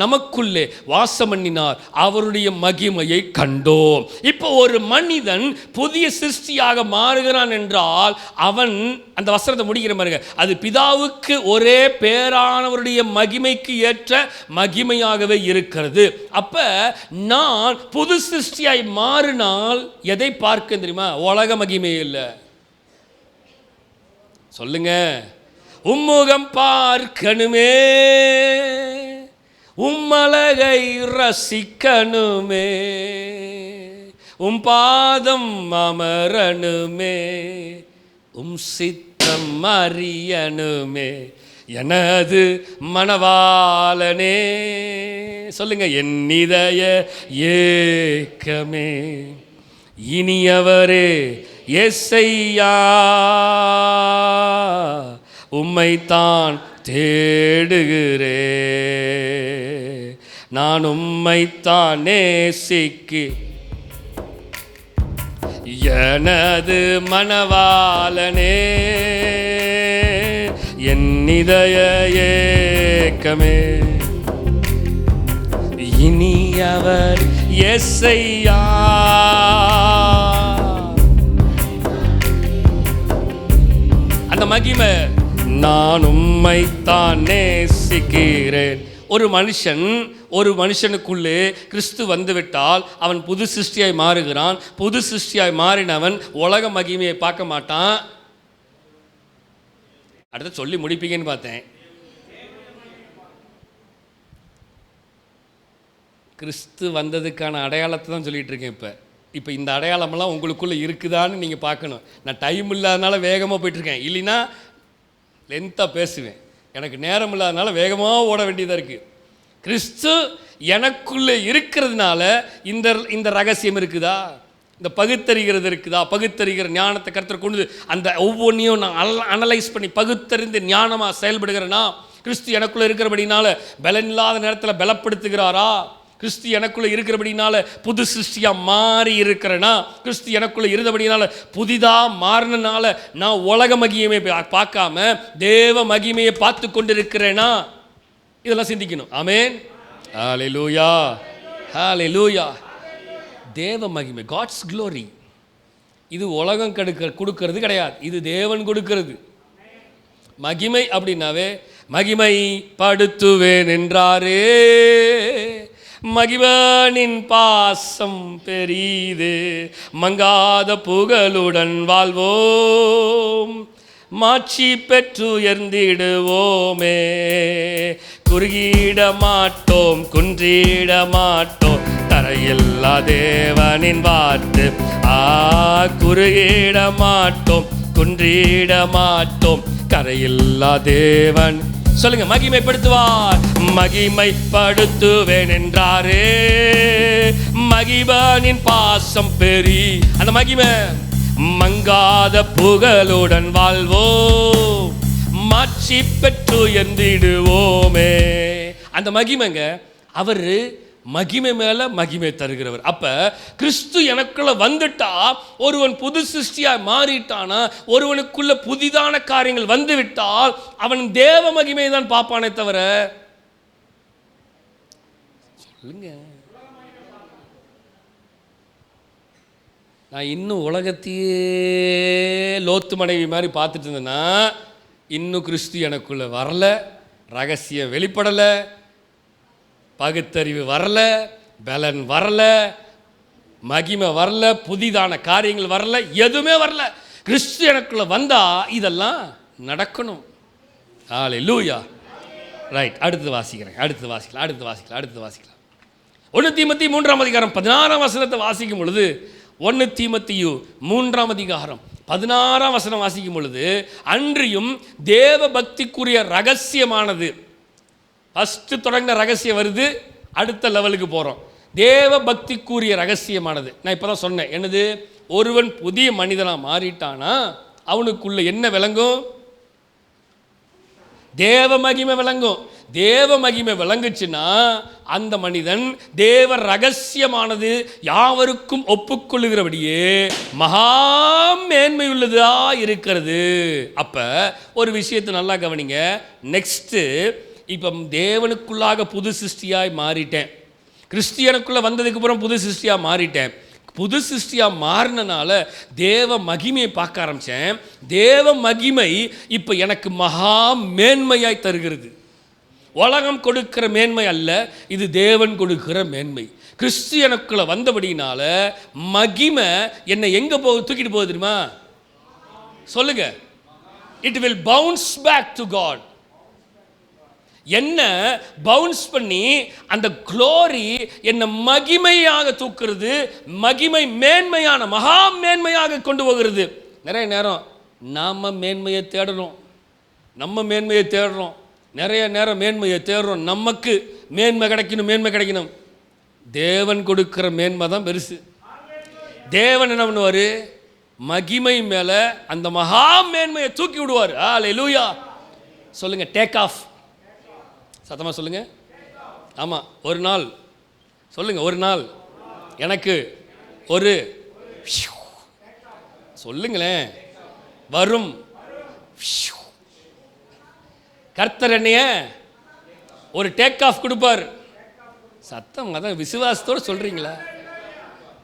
நமக்குள்ளே வாசம் பண்ணினார், அவருடைய மகிமையை கண்டோம். இப்போ ஒரு மனிதன் புதிய சிருஷ்டியாக மாறுகிறான் என்றால் அவன், அந்த வசனத்தை முடிக்கிற பாருங்க, அது பிதாவுக்கு ஒரே பேரானவருடைய மகிமைக்கு ஏற்ற மகிமையாகவே இருக்கிறது. அப்ப நான் புது சிருஷ்டியாய் மாறினால் எதை பார்க்க தெரியுமா? உலக மகிமை இல்லை. சொல்லுங்க. உம்முகம் பார்க்கணுமே, உம்மழகை ரசிக்கணுமே, உம் பாதம் அமரணுமே, உம் சித்தம் அறியணுமே, எனது மணவாளனே. சொல்லுங்க. என் இதய ஏக்கமே இனியவரே யேசையா, உம்மைத்தான் தேடுகிறே, நான் உம்மைத்தான் நேசிக்கு, எனது மணவாளனே, என் இதய ஏக்கமே இனியவர் யேசையா. அந்த மகிமை, நான் உம்மைத்தான் நேசிக்கிறேன். ஒரு மனுஷனுக்குள்ளே கிறிஸ்து வந்துவிட்டால் அவன் புது சிருஷ்டியாய் மாறுகிறான். புது சிருஷ்டியாய் மாறினவன் உலக மகிமையை பார்க்க மாட்டான். அடுத்து சொல்லி முடிப்பீங்கன்னு பார்த்தேன். கிறிஸ்து வந்ததுக்கான அடையாளத்தை தான் சொல்லிகிட்டு இருக்கேன். இப்போ இந்த அடையாளமெல்லாம் உங்களுக்குள்ளே இருக்குதான்னு நீங்கள் பார்க்கணும். நான் டைம் இல்லாதனால வேகமாக போயிட்டுருக்கேன், இல்லைன்னா லென்த்தாக பேசுவேன். எனக்கு நேரம் இல்லாதனால வேகமாக ஓட வேண்டியதாக இருக்குது. கிறிஸ்து எனக்குள்ளே இருக்கிறதுனால இந்த ரகசியம் இருக்குதா? இந்த பகுத்தறிகிறது இருக்குதா? பகுத்தறிகிற ஞானத்தை கர்த்தர் கொண்டு அந்த ஒவ்வொன்றையும் நான் அனலைஸ் பண்ணி பகுத்தறிந்து ஞானமாக செயல்படுகிறேன்னா, கிறிஸ்து எனக்குள்ளே இருக்கிறபடினால பலனில்லாத நேரத்தில் பலப்படுத்துகிறாரா? கிறிஸ்து எனக்குள்ளே இருக்கிறபடினால புது சிருஷ்டியாக மாறி இருக்கிறேன்னா, கிறிஸ்து எனக்குள்ளே இருந்தபடினால புதிதாக மாறினால நான் உலக மகிமையை பார்க்காம தேவ மகிமையை பார்த்து கொண்டு இருக்கிறேனா? இதெல்லாம் சிந்திக்கணும். ஆமென். ஹல்லேலூயா, ஹல்லேலூயா. தேவ மகிமை, காட்ஸ் க்ளோரி, இது உலகம் கொடுக்கிறது கிடையாது, இது தேவன் கொடுக்கிறது. மகிமை அப்படின்னாவே மகிமை படுத்துவேன் என்றாரே, மகிமனின் பாசம் பெரிது, மங்காத புகழுடன் வாழ்வோம், மாட்சி பெற்று உயர்ந்திடுவோமே, குறுகிட மாட்டோம் குன்றிட மாட்டோம், தரையில்லா தேவனின் வார்த்தை குறுகிட மாட்டோம் குன்றிட மாட்டோம், கரையில்லா தேவன். சொல்லுங்க, மகிமைப்படுத்துவார், மகிமைப்படுத்துவேன் என்றாரே, மகிமனின் பாசம் பெரி, அந்த மகிமை மங்காத புகழுடன் வாழ்வோம், மாட்சி பெற்று உயர்ந்திடுவோமே. அந்த மகிமைங்க, அவர் மகிமை மேல மகிமை தருகிறவர். அப்ப கிறிஸ்து எனக்குள்ள வந்துட்டா ஒருவன் புது சிருஷ்டியா மாறிட்டானா, ஒருவனுக்குள்ள புதிதான காரியங்கள் வந்து விட்டால் அவன் தேவ மகிமையை தான் பார்ப்பானே தவிர, சொல்லுங்க, நான் இன்னும் உலகத்தையே லோத்து மனைவி மாதிரி பார்த்துட்டு இருந்தேன்னா, இன்னும் கிறிஸ்து எனக்குள்ள வரல, ரகசியம் வெளிப்படலை, பகுத்தறிவு வரல, பலன் வரல, மகிமை வரல, புதிதான காரியங்கள் வரல, எதுவுமே வரல. கிறிஸ்து எனக்குள்ள வந்தா இதெல்லாம் நடக்கணும். ஹல்லேலூயா. ரைட், அடுத்து வாசிக்கிறேன். அடுத்து வாசிக்கலாம். 1 தீமோத்தேயு 3ஆம் அதிகாரம் 16ஆம் வசனத்தை வாசிக்கும் பொழுது, 1 தீமோத்தேயு 3ஆம் அதிகாரம் 16ஆம் வசனம் வாசிக்கும் பொழுது, அன்றியும் தேவ பக்திக்குரிய ரகசியமானது, ஃபஸ்ட்டு தொடங்கின ரகசியம் வருது, அடுத்த லெவலுக்கு போகிறோம். தேவ பக்திக்குரிய ரகசியமானது. நான் இப்போ தான் சொன்னேன், என்னது? ஒருவன் புதிய மனிதனாக மாறிட்டானா அவனுக்குள்ள என்ன விளங்கும்? தேவ மகிமை விளங்கும். தேவ மகிமை விளங்குச்சுன்னா அந்த மனிதன் தேவ ரகசியமானது யாவருக்கும் ஒப்புக்கொள்ளுகிறபடியே மகா மேன்மையுள்ளதா இருக்கிறது. அப்ப ஒரு விஷயத்தை நல்லா கவனிங்க. நெக்ஸ்ட்டு, இப்போ தேவனுக்குள்ளாக புது சிருஷ்டியாய் மாறிட்டேன், கிறிஸ்டியனுக்குள்ளே வந்ததுக்கு அப்புறம் புது சிருஷ்டியாக மாறிட்டேன். புது சிருஷ்டியாக மாறினால தேவ மகிமையை பார்க்க ஆரம்பித்தேன். தேவ மகிமை இப்போ எனக்கு மகா மேன்மையாய் தருகிறது. உலகம் கொடுக்கிற மேன்மை அல்ல, இது தேவன் கொடுக்கிற மேன்மை. கிறிஸ்டியனுக்குள்ளே வந்தபடினால மகிமை என்னை எங்கே தூக்கிட்டு போகுது தெரியுமா? சொல்லுங்க, it will bounce back to God. என்ன பவுன்ஸ் பண்ணி அந்த க்ளோரி என்ன மகிமையாக தூக்குறது, மகிமை மேன்மையான மகா மேன்மையாக கொண்டு போகிறது. நிறைய நேரம் நாம மேன்மையை தேடுறோம், நிறைய நேரம் மேன்மையை தேடுறோம், நமக்கு மேன்மை கிடைக்கணும். தேவன் கொடுக்கிற மேன்மை தான் பெருசு. தேவன் என்ன பண்ணுவார்? மகிமை மேலே அந்த மகா மேன்மையை தூக்கி விடுவார். ஹல்லேலூயா. சொல்லுங்க, டேக் ஆஃப். சத்தமாக சொல்லுங்க. ஆமாம், ஒரு நாள் சொல்லுங்க, ஒரு நாள் எனக்கு ஒரு சொல்லுங்களேன் வரும். கர்த்தர் என்னைய ஒரு டேக் ஆஃப் கொடுப்பார். சத்தம், அதான் விசுவாசத்தோடு சொல்கிறீங்களா?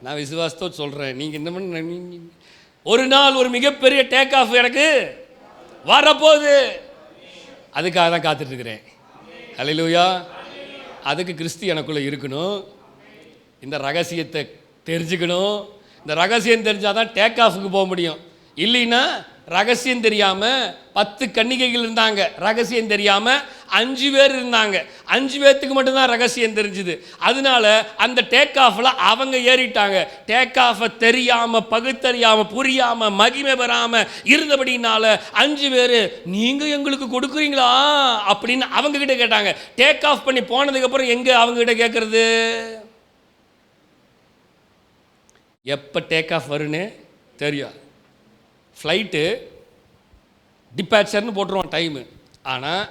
நான் விசுவாசத்தோடு சொல்கிறேன். நீங்கள் என்ன பண்ண, ஒரு நாள் ஒரு மிகப்பெரிய டேக் ஆஃப் எனக்கு வரப்போகுது. அதுக்காக தான் காத்துட்ருக்கிறேன். ஹல்லேலூயா. அதுக்கு கிறிஸ்து எனக்குள்ளே இருக்கணும், இந்த ரகசியத்தை தெரிஞ்சுக்கணும். இந்த ரகசியம் தெரிஞ்சால் தான் டேக் ஆஃபுக்கு போக முடியும். இல்லைன்னா ரகசியம் தெரியாமல் 10 கன்னிகைகள் இருந்தாங்க, ரகசியம் தெரியாமல் 5 பேர் இருந்தாங்க. 5 பேர்த்துக்கு மட்டும்தான் ரகசியம் தெரிஞ்சுது. அதனால அந்த டேக் ஆஃபில் அவங்க ஏறிட்டாங்க. டேக் ஆஃபை தெரியாமல், பகுத்தறியாமல், புரியாமல், மகிமை பெறாமல் இருந்தபடினால 5 பேர் நீங்கள் எங்களுக்கு கொடுக்குறீங்களா அப்படின்னு அவங்கக்கிட்ட கேட்டாங்க. டேக் ஆஃப் பண்ணி போனதுக்கப்புறம் எங்கே அவங்கக்கிட்ட கேட்குறது? எப்போ டேக் ஆஃப் வருன்னு தெரியும். ஃப்ளைட்டு டிபாச்சர்னு போட்டுருவோம் டைமு, ஆனால்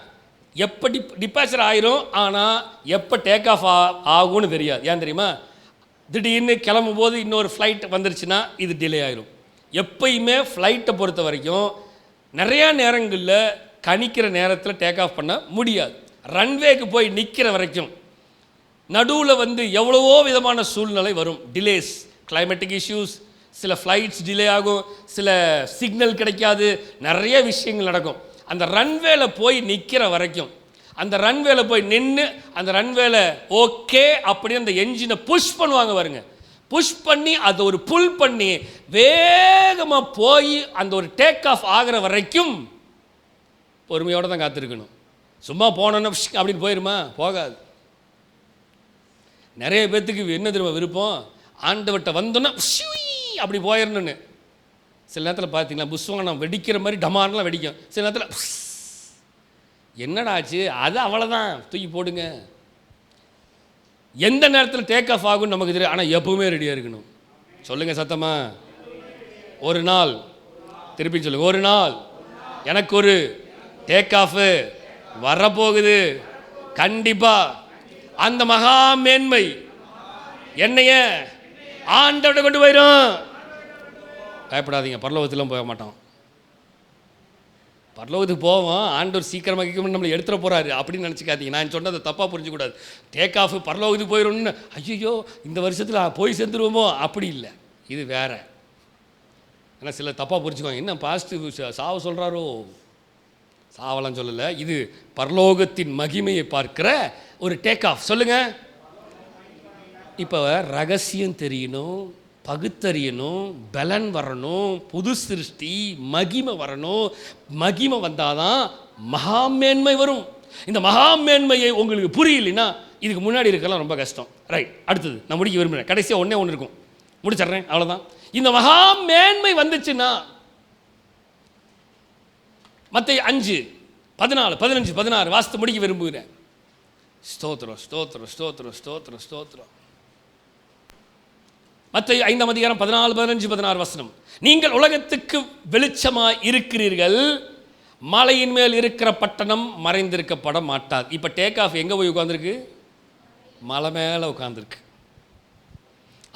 எப்போ டிபாச்சர் ஆயிரும், ஆனால் எப்போ டேக் ஆஃப் ஆகும்னு தெரியாது. ஏன் தெரியுமா? திடீர்னு கிளம்பும் போது இன்னொரு ஃப்ளைட் வந்துருச்சுன்னா இது டிலே ஆயிரும். எப்பயுமே ஃப்ளைட்டை பொறுத்த வரைக்கும் நிறையா நேரங்களில் கணிக்கிற நேரத்தில் டேக் ஆஃப் பண்ண முடியாது. ரன்வேக்கு போய் நிற்கிற வரைக்கும் நடுவில் எவ்வளவோ விதமான சூழ்நிலை வரும். டிலேஸ், கிளைமேட்டிக் இஷ்யூஸ், சில ஃப்ளைட்ஸ் டிலே ஆகும், சில சிக்னல் கிடைக்காது, நிறைய விஷயங்கள் நடக்கும். அந்த ரன்வேல போய் நிற்கிற வரைக்கும், அந்த ரன்வேல போய் நின்று அந்த ரன்வேல ஓகே அப்படி அந்த என்ஜினை புஷ் பண்ணுவாங்க பாருங்க. புஷ் பண்ணி அது ஒரு புல் பண்ணி வேகமாக போய் அந்த ஒரு டேக் ஆஃப் ஆகிற வரைக்கும் பொறுமையோடு தான் காத்திருக்கணும். சும்மா போனோன்னா அப்படின்னு போயிருமா? போகாது. நிறைய பேர்த்துக்கு என்ன தெரியுமா விருப்பம்? ஆண்டவட்ட வந்தோன்னா அப்படி போயிடணுன்னு. சில நேரத்தில் பார்த்தீங்களா புஷ்வானம் வெடிக்கிற மாதிரி டமாரெலாம் வெடிக்கும். சில நேரத்தில் என்னடா ஆச்சு, அது அவ்வளோதான், தூக்கி போடுங்க. எந்த நேரத்தில் டேக் ஆஃப் ஆகும்னு நமக்கு தெரியும், ஆனால் எப்பவுமே ரெடியாக இருக்கணும். சொல்லுங்கள் சத்தமா. ஒரு நாள், திருப்பி சொல்லுங்கள், ஒரு நாள் எனக்கு ஒரு டேக் ஆஃப் வரப்போகுது. கண்டிப்பாக அந்த மகா மேன்மை என்னைய ஆண்டவரை கொண்டு போயிடும். பயப்படாதீங்க, பரலோகத்திலும் போக மாட்டோம். பரலோகத்துக்கு போவோம், ஆண்டவர் சீக்கிரமாக நம்மளை எடுத்துட போகிறாரு அப்படின்னு நினச்சிக்காதீங்க. நான் சொன்னதை தப்பாக புரிஞ்சுக்கூடாது. டேக் ஆஃப் பரலோகத்துக்கு போயிடும்னு ஐயோ இந்த வருஷத்தில் போய் சேர்ந்துருவோமோ, அப்படி இல்லை. இது வேற. ஏன்னா சில தப்பாக புரிஞ்சுக்குவாங்க, என்ன பாசிட்டிவ் சாவ சொல்கிறாரோ. சாவலாம் சொல்லலை, இது பரலோகத்தின் மகிமையை பார்க்கிற ஒரு டேக் ஆஃப். சொல்லுங்கள். இப்போ ரகசியம் தெரியணும், பகுத்தறியணும், பலன் வரணும், புது சிருஷ்டி, மகிமை வரணும். மகிமை வந்தால் தான் மகாமேன்மை வரும். இந்த மகாமேன்மையை உங்களுக்கு புரியலைன்னா இதுக்கு முன்னாடி இருக்கலாம் ரொம்ப கஷ்டம். ரைட், அடுத்தது நான் முடிக்க விரும்புகிறேன். கடைசியாக ஒன்றே இருக்கும், முடிச்சிட்றேன், அவ்வளோதான். இந்த மகாமேன்மை வந்துச்சுன்னா மத்தேயு 5:14-15-16 வாசித்து முடிக்க விரும்புகிறேன். ஸ்தோத்திரம் ஸ்தோத்திரம் ஸ்தோத்திரம் ஸ்தோத்திரம் ஸ்தோத்திரம். மத்தேயு 5:14-15-16 நீங்கள் உலகத்துக்கு வெளிச்சமாய் இருக்கிறீர்கள், மலையின் மேல் இருக்கிற பட்டணம் மறைந்திருக்கப்பட மாட்டாது. இப்போ டேக் ஆஃப் எங்கே போய் உட்காந்துருக்கு? மலை மேலே உட்காந்துருக்கு.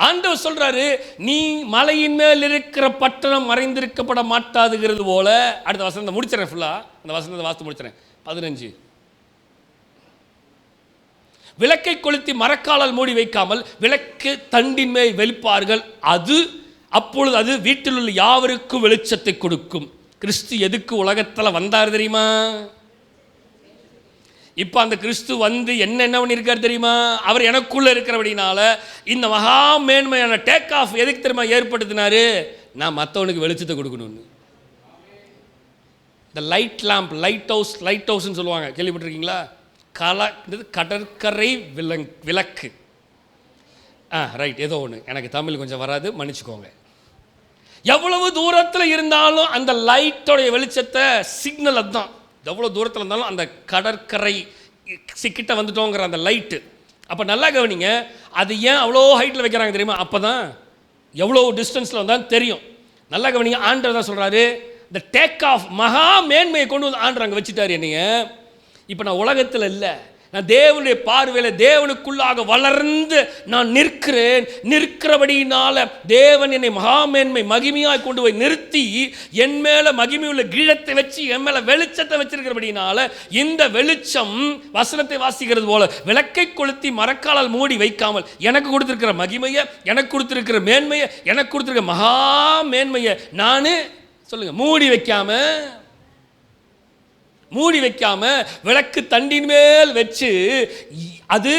ஆண்டவர் சொல்றாரு, நீ மலையின் மேல் இருக்கிற பட்டணம் மறைந்திருக்கப்பட மாட்டாதுங்கிறது போல. அடுத்த வசனத்தை முடிச்சிடறேன், ஃபுல்லா அந்த வசனத்தை வாசித்து முடிச்சிடறேன். 15 விளக்கை கொளுத்தி மரக்காலால் மூடி வைக்காமல் விளக்கு தண்டின் மேல் வெளிப்பார்கள், அப்பொழுது அது வீட்டில் உள்ள யாவருக்கும் வெளிச்சத்தை கொடுக்கும். கிறிஸ்து எதுக்கு உலகத்தில் வந்தார் தெரியுமா? இப்போ அந்த கிறிஸ்து என்ன பண்ணியிருக்கார் தெரியுமா? அவர் எனக்குள்ளே இருக்கிறபடினால இந்த மகா மேன்மையான டேக் ஆஃப் எதுக்கு தெரியுமா ஏற்படுத்தினாரு? நான் மற்றவனுக்கு வெளிச்சத்தை கொடுக்கணும்னு. இந்த லைட் லேம்ப், லைட் ஹவுஸ்ன்னு சொல்லுவாங்க, கேள்விப்பட்டிருக்கீங்களா? கடற்கரை விளக்கு. ரைட், ஏதோ ஒன்று, எனக்கு தமிழ் கொஞ்சம் வராது, மன்னிச்சுக்கோங்க. எவ்வளவு தூரத்தில் இருந்தாலும் அந்த லைட்டோடைய வெளிச்சத்தை சிக்னல் அதுதான். எவ்வளோ தூரத்தில் இருந்தாலும் அந்த கடற்கரை கிட்ட வந்துட்டோங்கிற அந்த லைட்டு. அப்போ நல்லா கவனிங்க, அது ஏன் அவ்வளோ ஹைட்டில் வைக்கிறாங்க தெரியுமா? அப்போ தான் எவ்வளோ டிஸ்டன்ஸில் வந்தால் தெரியும். நல்லா கவனிங்க, ஆண்டவர் தான் சொல்கிறாரு, இந்த டேக் ஆஃப் மகா மேன்மையை கொண்டு வந்து ஆண்டவர் அங்கே வச்சுட்டார் என்னைய. இப்போ நான் உலகத்தில் இல்லை, நான் தேவனுடைய பார்வையில் தேவனுக்குள்ளாக வளர்ந்து நான் நிற்கிறபடினால தேவன் என்னை மகாமேன்மை மகிமையாக கொண்டு போய் நிறுத்தி என் மேலே மகிமையுள்ள கீழத்தை வச்சு என் மேலே வெளிச்சத்தை வச்சிருக்கிறபடினால இந்த வெளிச்சம் வசனத்தை வாசிக்கிறது போல விளக்கை கொளுத்தி மரக்காலால் மூடி வைக்காமல் எனக்கு கொடுத்திருக்கிற மகிமையை, எனக்கு கொடுத்திருக்கிற மேன்மையை, எனக்கு கொடுத்திருக்கிற மகா மேன்மையை நான் சொல்லுங்க மூடி வைக்காம விளக்கு தண்டின் மேல் வச்சு, அது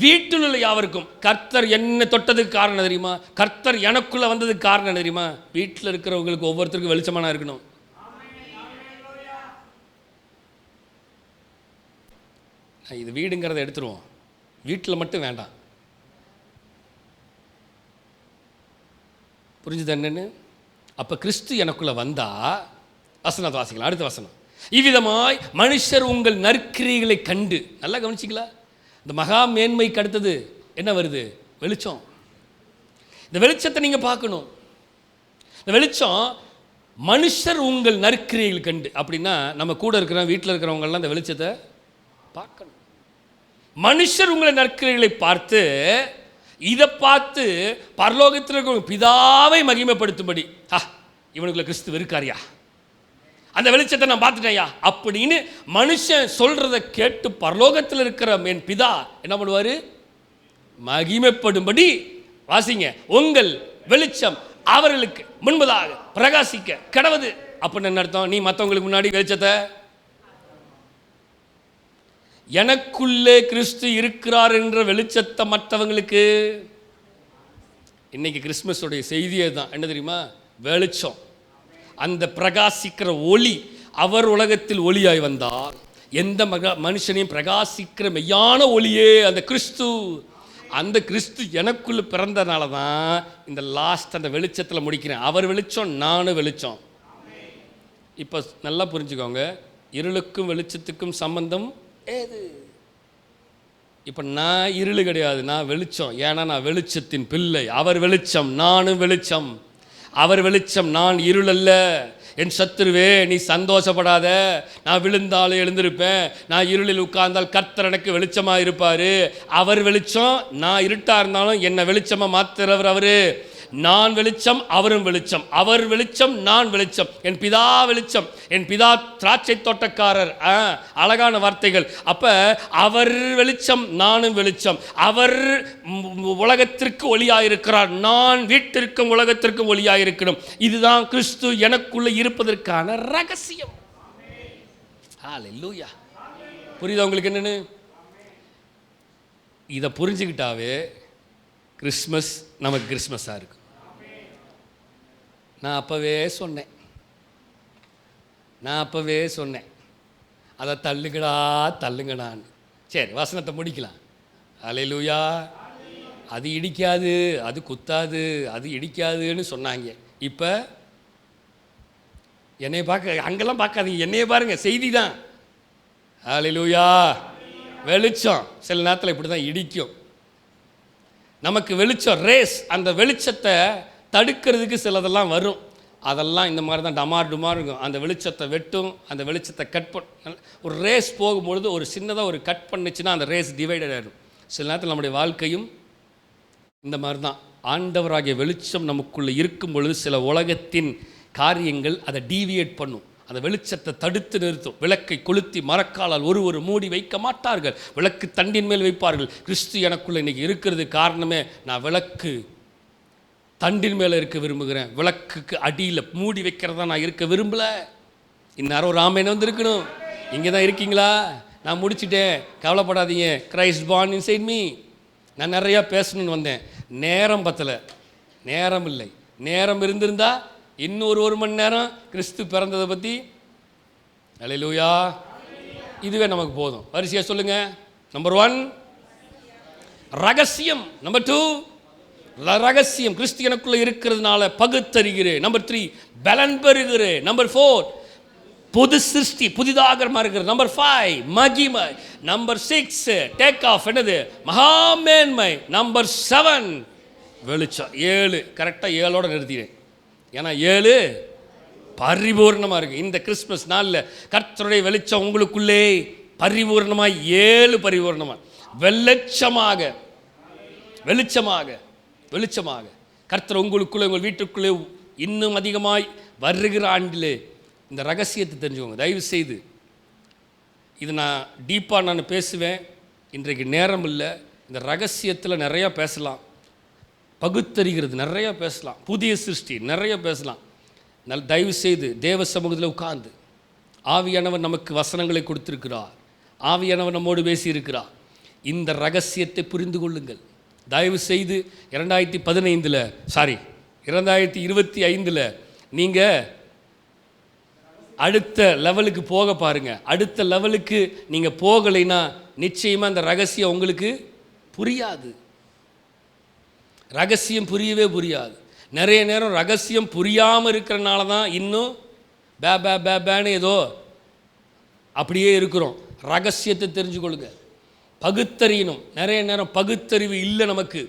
வீட்டில் உள்ள யாவருக்கும். கர்த்தர் என்ன தொட்டதுக்கு காரணம் தெரியுமா? கர்த்தர் எனக்குள்ள வந்ததுக்கு காரணம் தெரியுமா? வீட்டில் இருக்கிறவங்களுக்கு ஒவ்வொருத்தருக்கும் வெளிச்சமான இருக்கணும். இது வீடுங்கிறத எடுத்துருவோம், வீட்டில் மட்டும் வேண்டாம். புரிஞ்சுது என்னன்னு? அப்போ கிறிஸ்து எனக்குள்ள வந்தா, வசனத்தை வாசிக்கலாம், அடுத்த வசனம். இவ்விதமாய் மனுஷர் உங்கள் நற்கிரியைகளை கண்டு, நல்லா கவனிச்சிங்களா? இந்த மகா மேன்மைக்கு அடுத்தது என்ன வருது? வெளிச்சம். இந்த வெளிச்சத்தை நீங்கள் பார்க்கணும். இந்த வெளிச்சம் மனுஷர் உங்கள் நற்கிரியைகள் கண்டு, அப்படின்னா நம்ம கூட இருக்கிற வீட்டில் இருக்கிறவங்கெல்லாம் இந்த வெளிச்சத்தை பார்க்கணும். மனுஷர் உங்களை நற்கிரியைகளை பார்த்து, இதை பார்த்து பரலோகத்தில் இருக்கிற பிதாவை மகிமைப்படுத்தும்படி, இவனுக்குள்ள கிறிஸ்து இருக்காரியா, அந்த வெளிச்சத்தை நான் பார்த்துட்டேயா அப்படின்னு மனுஷன் சொல்றதை கேட்டு பரலோகத்தில் இருக்கிற என் பிதா என்ன பண்ணுவாரு? மகிமைப்படும்படி, வாசிங்க, உங்கள் வெளிச்சம் அவர்களுக்கு முன்பதாக பிரகாசிக்க கடவுது. அப்படின்னு என்ன அர்த்தம்? நீ மற்றவங்களுக்கு முன்னாடி வெளிச்சத்தை, எனக்குள்ளே கிறிஸ்து இருக்கிறார் என்ற வெளிச்சத்தை மற்றவங்களுக்கு. இன்னைக்கு கிறிஸ்துமஸுடைய செய்தியே தான் என்ன தெரியுமா? வெளிச்சம், அந்த பிரகாசிக்கிற ஒளி. அவர் உலகத்தில் ஒளியாய் வந்தார். எந்த மனுஷனையும் பிரகாசிக்கிற மெய்யான ஒளியே அந்த கிறிஸ்து. அந்த கிறிஸ்து எனக்குள்ள பிறந்தனால தான் இந்த லாஸ்ட் அந்த வெளிச்சத்தில் முடிக்கிறேன். அவர் வெளிச்சம், நானும் வெளிச்சம். இப்போ நல்லா புரிஞ்சுக்கோங்க, இருளுக்கும் வெளிச்சத்துக்கும் சம்பந்தம் ஏது? இப்போ நான் இருள் கிடையாது, நான் வெளிச்சம். ஏன்னா நான் வெளிச்சத்தின் பிள்ளை. அவர் வெளிச்சம், நானும் வெளிச்சம். அவர் வெளிச்சம், நான் இருள் அல்ல. என் சத்துருவே, நீ சந்தோஷப்படாத. நான் விழுந்தாலும் எழுந்திருப்பேன். நான் இருளில் உட்கார்ந்தால் கர்த்தர் எனக்கு வெளிச்சமாக இருப்பார். அவர் வெளிச்சம், நான் இருட்டாக இருந்தாலும் என்னை வெளிச்சமாக மாற்றுறவர் அவர். நான் வெளிச்சம், அவரும் வெளிச்சம். அவர் வெளிச்சம், நான் வெளிச்சம். என் பிதா வெளிச்சம். என் பிதா திராட்சை தோட்டக்காரர். அழகான வார்த்தைகள். அப்போ அவர் வெளிச்சம், நானும் வெளிச்சம். அவர் உலகத்திற்கு ஒளியாயிருக்கிறார், நான் வீட்டிற்கும் உலகத்திற்கும் ஒளியாயிருக்கணும். இதுதான் கிறிஸ்து எனக்குள்ள இருப்பதற்கான ரகசியம். ஹல்லேலூயா. புரியுதா உங்களுக்கு என்னன்னு? இதை புரிஞ்சுக்கிட்டாவே கிறிஸ்மஸ் நமக்கு கிறிஸ்மஸாக இருக்கும். நான் அப்போவே சொன்னேன், அதை தள்ளுங்கடான்னு. சரி, வசனத்தை முடிக்கலாம். ஹல்லேலூயா. அது இடிக்காது, அது குத்தாது, அது இடிக்காதுன்னு சொன்னாங்க. இப்போ என்னைய பார்க்க, அங்கெல்லாம் பார்க்காதீங்க, என்னைய பாருங்க, செய்தி தான். ஹல்லேலூயா. வெளிச்சம் சில நேரத்தில் இப்படி தான் இடிக்கும். நமக்கு வெளிச்சம் ரேஸ், அந்த வெளிச்சத்தை தடுக்கிறதுக்கு சிலதெல்லாம் வரும். அதெல்லாம் இந்த மாதிரி தான் டமார் டுமார் இருக்கும். அந்த வெளிச்சத்தை வெட்டும், அந்த வெளிச்சத்தை கட் பண்ண. ஒரு ரேஸ் போகும்பொழுது ஒரு சின்னதாக ஒரு கட் பண்ணிச்சுன்னா அந்த ரேஸ் டிவைடட் ஆகிடும். சில நேரத்தில் நம்முடைய வாழ்க்கையும் இந்த மாதிரி தான். ஆண்டவராகிய வெளிச்சம் நமக்குள்ளே இருக்கும் பொழுது சில உலகத்தின் காரியங்கள் அதை டீவியேட் பண்ணும். அந்த வெளிச்சத்தை தடுத்து நிறுத்தும். விளக்கை கொளுத்தி மரக்காலால் ஒரு மூடி வைக்க மாட்டார்கள், விளக்கு தண்டின் மேல் வைப்பார்கள். கிறிஸ்து எனக்குள்ளே இன்றைக்கி இருக்கிறது காரணமே, நான் விளக்கு தண்டின் மேலே இருக்க விரும்புகிறேன். விளக்குக்கு அடியில் மூடி வைக்கிறதா நான் இருக்க விரும்பலை. இந்நேரம் ஒரு ஆமேன் இருக்கணும். இங்கே தான் இருக்கீங்களா? நான் முடிச்சுட்டேன், கவலைப்படாதீங்க. Christ born inside me. நான் நிறையா பேசணும்னு வந்தேன், நேரம் பத்தலை. நேரம் இல்லை. நேரம் இருந்திருந்தா இன்னொரு 1 மணி நேரம் கிறிஸ்து பிறந்ததை பற்றி. ஹல்லேலூயா. இதுவே நமக்கு போதும். வரிசையாக சொல்லுங்க. நம்பர் 1 ரகசியம். நம்பர் 2 ரகசியம், கிறிஸ்து எனக்குள்ளே இருக்கிறதுனால பகுத்தறிகிறேன். நம்பர் 3 பலன் பெறுகிறேன். நம்பர் 4 புது சிருஷ்டி, புதிதாக இருக்கிறது. நம்பர் 5 மகிமை. நம்பர் 6 டேக் ஆஃப், என்னது? மகாமேன்மை. நம்பர் 7 வெளிச்சம். 7 கரெக்டாக 7ஓட நிறுத்தினேன். ஏன்னா 7 பரிபூர்ணமாக இருக்குது. இந்த கிறிஸ்மஸ் நாளில் கர்த்தருடைய வெளிச்சம் உங்களுக்குள்ளே பரிபூர்ணமாக 7 பரிபூர்ணமாக வெளிச்சமாக கர்த்தர் உங்களுக்குள்ளே, உங்கள் வீட்டுக்குள்ளே இன்னும் அதிகமாய் வருகிற ஆண்டிலே இந்த ரகசியத்தை தெரிஞ்சுக்கோங்க. தயவு செய்து இது நான் டீப்பாக நான் பேசுவேன். இன்றைக்கு நேரம் இல்லை. இந்த ரகசியத்தில் நிறையா பேசலாம், பகுத்தறிகிறது நிறையா பேசலாம், புதிய சிருஷ்டி நிறைய பேசலாம். தயவு செய்து தேவ சமூகத்தில் உட்கார்ந்து, ஆவியானவர் நமக்கு வசனங்களை கொடுத்திருக்கிறார், ஆவியானவர் நம்மோடு பேசியிருக்கிறார். இந்த ரகசியத்தை புரிந்து கொள்ளுங்கள். தயவு செய்து 2025 நீங்கள் அடுத்த லெவலுக்கு போக பாருங்கள். அடுத்த லெவலுக்கு நீங்கள் போகலைன்னா நிச்சயமாக அந்த ரகசியம் உங்களுக்கு புரியாது. ரகசியம் புரியவே புரியாது. நிறைய நேரம் ரகசியம் புரியாமல் இருக்கிறனால தான் இன்னும் பேன்னு ஏதோ அப்படியே இருக்கிறோம். ரகசியத்தை தெரிஞ்சுக்கொள்ளுங்க, பகுத்தறியணும். நிறைய நேரம் பகுத்தறிவு இல்லை நமக்கு.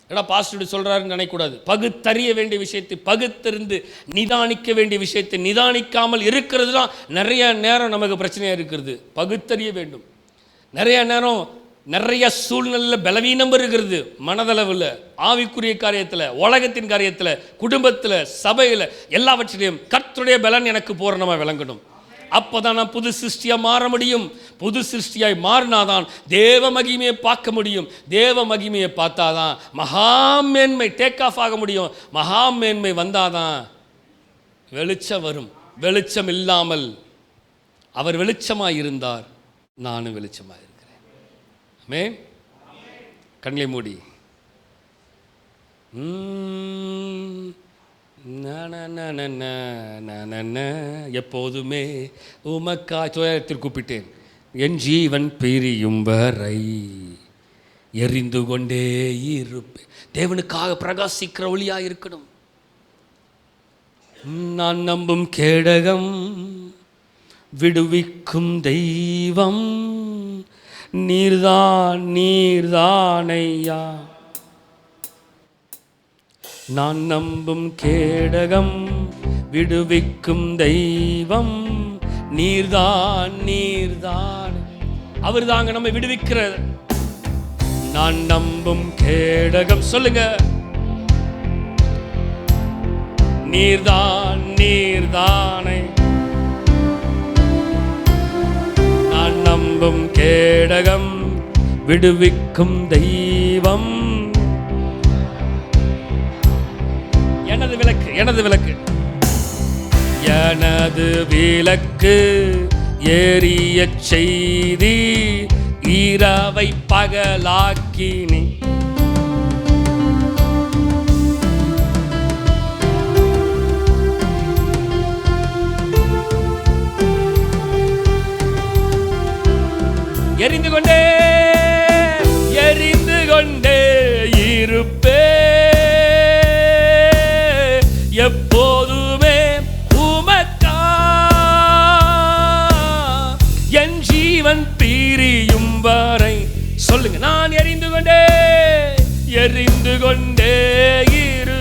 ஏன்னா பாஸ்டர் சொல்கிறாருன்னு நினைக்கக்கூடாது. பகுத்தறிய வேண்டிய விஷயத்தை பகுத்தறிந்து நிதானிக்க வேண்டிய விஷயத்தை நிதானிக்காமல் இருக்கிறது தான் நிறைய நேரம் நமக்கு பிரச்சனையாக இருக்கிறது. பகுத்தறிய வேண்டும். நிறைய நேரம் நிறைய சூழ்நிலையில் பலவீனம் இருக்கிறது. மனதளவில், ஆவிக்குரிய காரியத்தில், உலகத்தின் காரியத்தில், குடும்பத்தில், சபையில், எல்லாவற்றிலையும் கர்த்தருடைய பலன் எனக்கு பூரணமாக விளங்கணும். அப்போ தான் நான் புது சிருஷ்டியாக மாற முடியும். புது சிருஷ்டியாய் மாறினாதான் தேவ மகிமையை பார்க்க முடியும். தேவ மகிமையை பார்த்தாதான் மகாமேன்மை டேக் ஆஃப் ஆக முடியும். மகாமேன்மை வந்தாதான் வெளிச்சம் வரும். வெளிச்சம் இல்லாமல் அவர் வெளிச்சமாக இருந்தார், நானும் வெளிச்சமாக இருக்கிறேன். ஆமென். கண்களை மூடி எப்போதுமே உமக்காய் துயரத்தில் கூப்பிட்டேன், என் ஜீவன் பிரியும் வரை எரிந்து கொண்டே இருப்பேன். தேவனுக்காக பிரகாசிக்கிற ஒளியாக இருக்கணும். நான் நம்பும் கேடகம், விடுவிக்கும் தெய்வம் நீர்தான், நீர்தானையா. நான் நம்பும் கேடகம், விடுவிக்கும் தெய்வம் நீர்தான், நீர்தான். அவர் தாங்க நம்ம விடுவிக்கிற. நான் நம்பும் கேடகம், சொல்லுங்க, நீர்தான், நீர்தானை. நான் நம்பும் கேடகம், விடுவிக்கும் தெய்வம் எனது விளக்கு, எனது விளக்கு, எனது விளக்கு ஏறிய செய்தி இரவை பகலாக்கினி. எரிந்து கொண்டே எரிந்து கொண்டே இருப்பே, எப்போதுமே உமக்கா. என் ஜீவன் பிரியும் வரை, சொல்லுங்க, நான் எரிந்து கொண்டே எரிந்து கொண்டே இரு.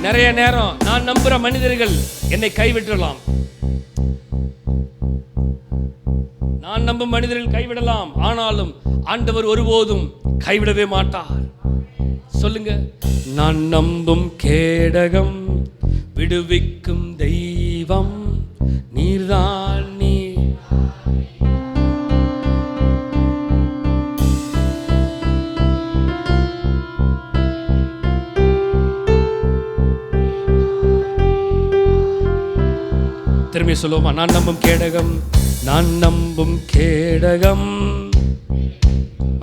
நிறைய நேரம் நான் நம்புற மனிதர்கள் என்னை கைவிடலாம். நான் நம்பும் மனிதர்கள் கைவிடலாம், ஆனாலும் ஆண்டவர் ஒருபோதும் கைவிடவே மாட்டார். சொல்லுங்க, நான் நம்பும் கேடகம், விடுவிக்கும் தெய்வம் நீர்தான், நீ. திரும்பி சொல்லுவோமா? நான் நம்பும் கேடகம், நான் நம்பும் கேடகம்.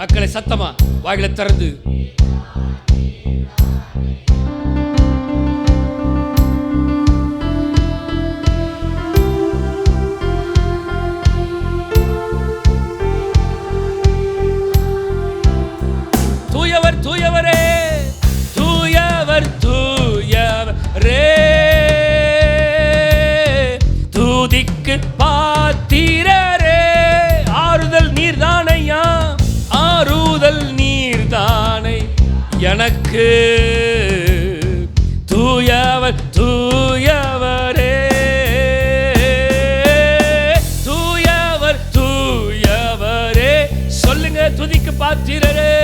மக்களை சத்தமா வாயில திறந்து தூயவர், தூயவரே, தூயவர், தூயவரே, துதிக்கு பாத்திரரே. ஆறுதல் நீர்தானையா, ஆறுதல் நீர்தானை எனக்கு. தூயவர், தூயவரே, தூயவர், தூயவரே. சொல்லுங்க, துதிக்கு பாத்திரரே,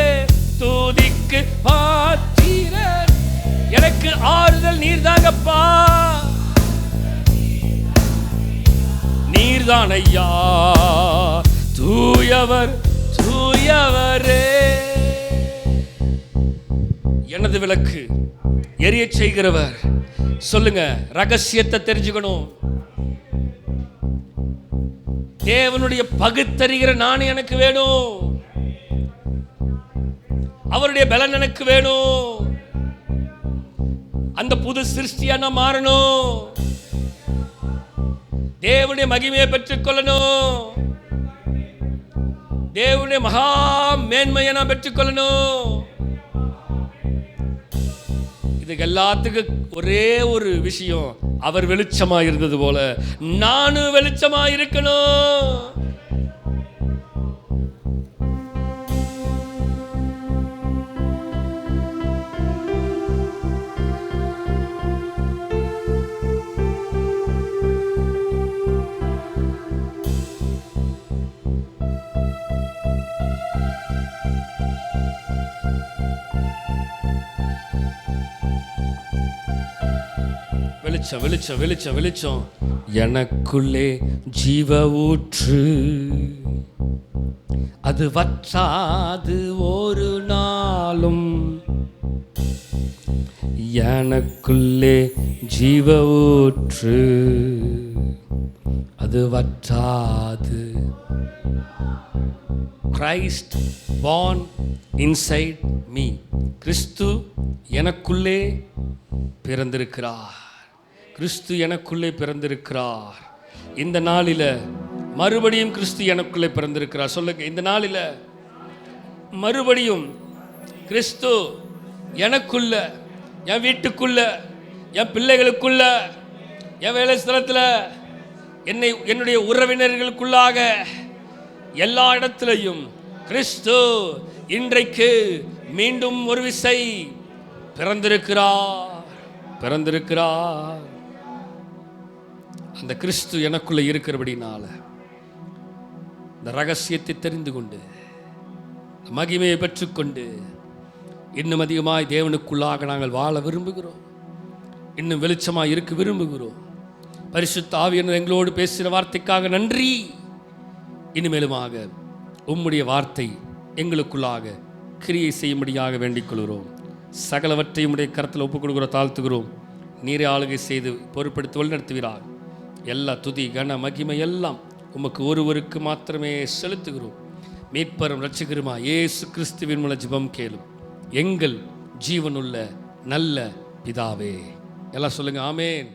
துதிக்கு பாத்திரர். எனக்கு ஆறுதல் நீர்தாங்கப்பா, நீர்தான் ஐயா. தூயவர், தூயவரே. எனது விளக்கு எரிய செய்கிறவர். சொல்லுங்க, ரகசியத்தை தெரிஞ்சுக்கணும். தேவனுடைய பகுத்தறிகிற நான் எனக்கு வேணும். அவருடைய பலன் எனக்கு வேணும். அந்த புது சிருஷ்டியா நான் மாறணும். தேவனுடைய மகிமையை பெற்றுக்கொள்ளணும். தேவனுடைய மகா மேன்மையை நான் பெற்றுக்கொள்ளணும். இதுக்கு எல்லாத்துக்கும் ஒரே ஒரு விஷயம், அவர் வெளிச்சமா இருந்தது போல நானும் வெளிச்சமா இருக்கணும். வெளிச்சம் வெளிச்சம் வெளிச்சம் வெளிச்சம் எனக்குள்ளே ஜீவ ஊற்று, அது வற்றாது ஒரு நாளும். எனக்குள்ளே ஜீவ ஊற்று, அது வற்றாது. Christ born inside me. கிறிஸ்து எனக்குள்ளே பிறந்திருக்கிறார். கிறிஸ்து எனக்குள்ளே பிறந்திருக்கிறார். இந்த நாளில் மறுபடியும் கிறிஸ்து எனக்குள்ளே பிறந்திருக்கிறார். சொல்லுங்க, இந்த நாளில் மறுபடியும் கிறிஸ்து எனக்குள்ள, என் வீட்டுக்குள்ள, என் பிள்ளைகளுக்குள்ள, என் வேலை ஸ்தலத்தில், என்னுடைய உறவினர்களுக்குள்ளாக, எல்லா இடத்திலையும் கிறிஸ்து இன்றைக்கு மீண்டும் ஒரு விசை பிறந்திருக்கிறார். பிறந்திருக்கிறார். அந்த கிறிஸ்து எனக்குள்ள இருக்கிறபடினால இந்த ரகசியத்தை தெரிந்து கொண்டு, மகிமையை பெற்றுக்கொண்டு, இன்னும் அதிகமாய் தேவனுக்குள்ளாக நாங்கள் வாழ விரும்புகிறோம். இன்னும் வெளிச்சமாய் இருக்க விரும்புகிறோம். பரிசுத்த ஆவியானவர் எங்களோடு பேசின வார்த்தைக்காக நன்றி. இனிமேலுமாக உம்முடைய வார்த்தை எங்களுக்குள்ளாக கிரியை செய்யும்படியாக வேண்டிக் கொள்கிறோம். சகலவற்றையும் உடைய கரத்தில் ஒப்புக் கொடுக்கிற தாழ்த்துகிறோம். நீரை ஆளுகை செய்து பொறுப்படுத்தி வழிநடத்துகிறார். எல்லா துதி கன மகிமை எல்லாம் உமக்கு ஒருவருக்கு மாத்திரமே செலுத்துகிறோம். மீட்பரும் இரட்சகருமா இயேசு கிறிஸ்துவின் மூலம் ஜெபம் கேளும் எங்கள் ஜீவனுள்ள நல்ல பிதாவே. எல்லாம் சொல்லுங்க, ஆமேன்.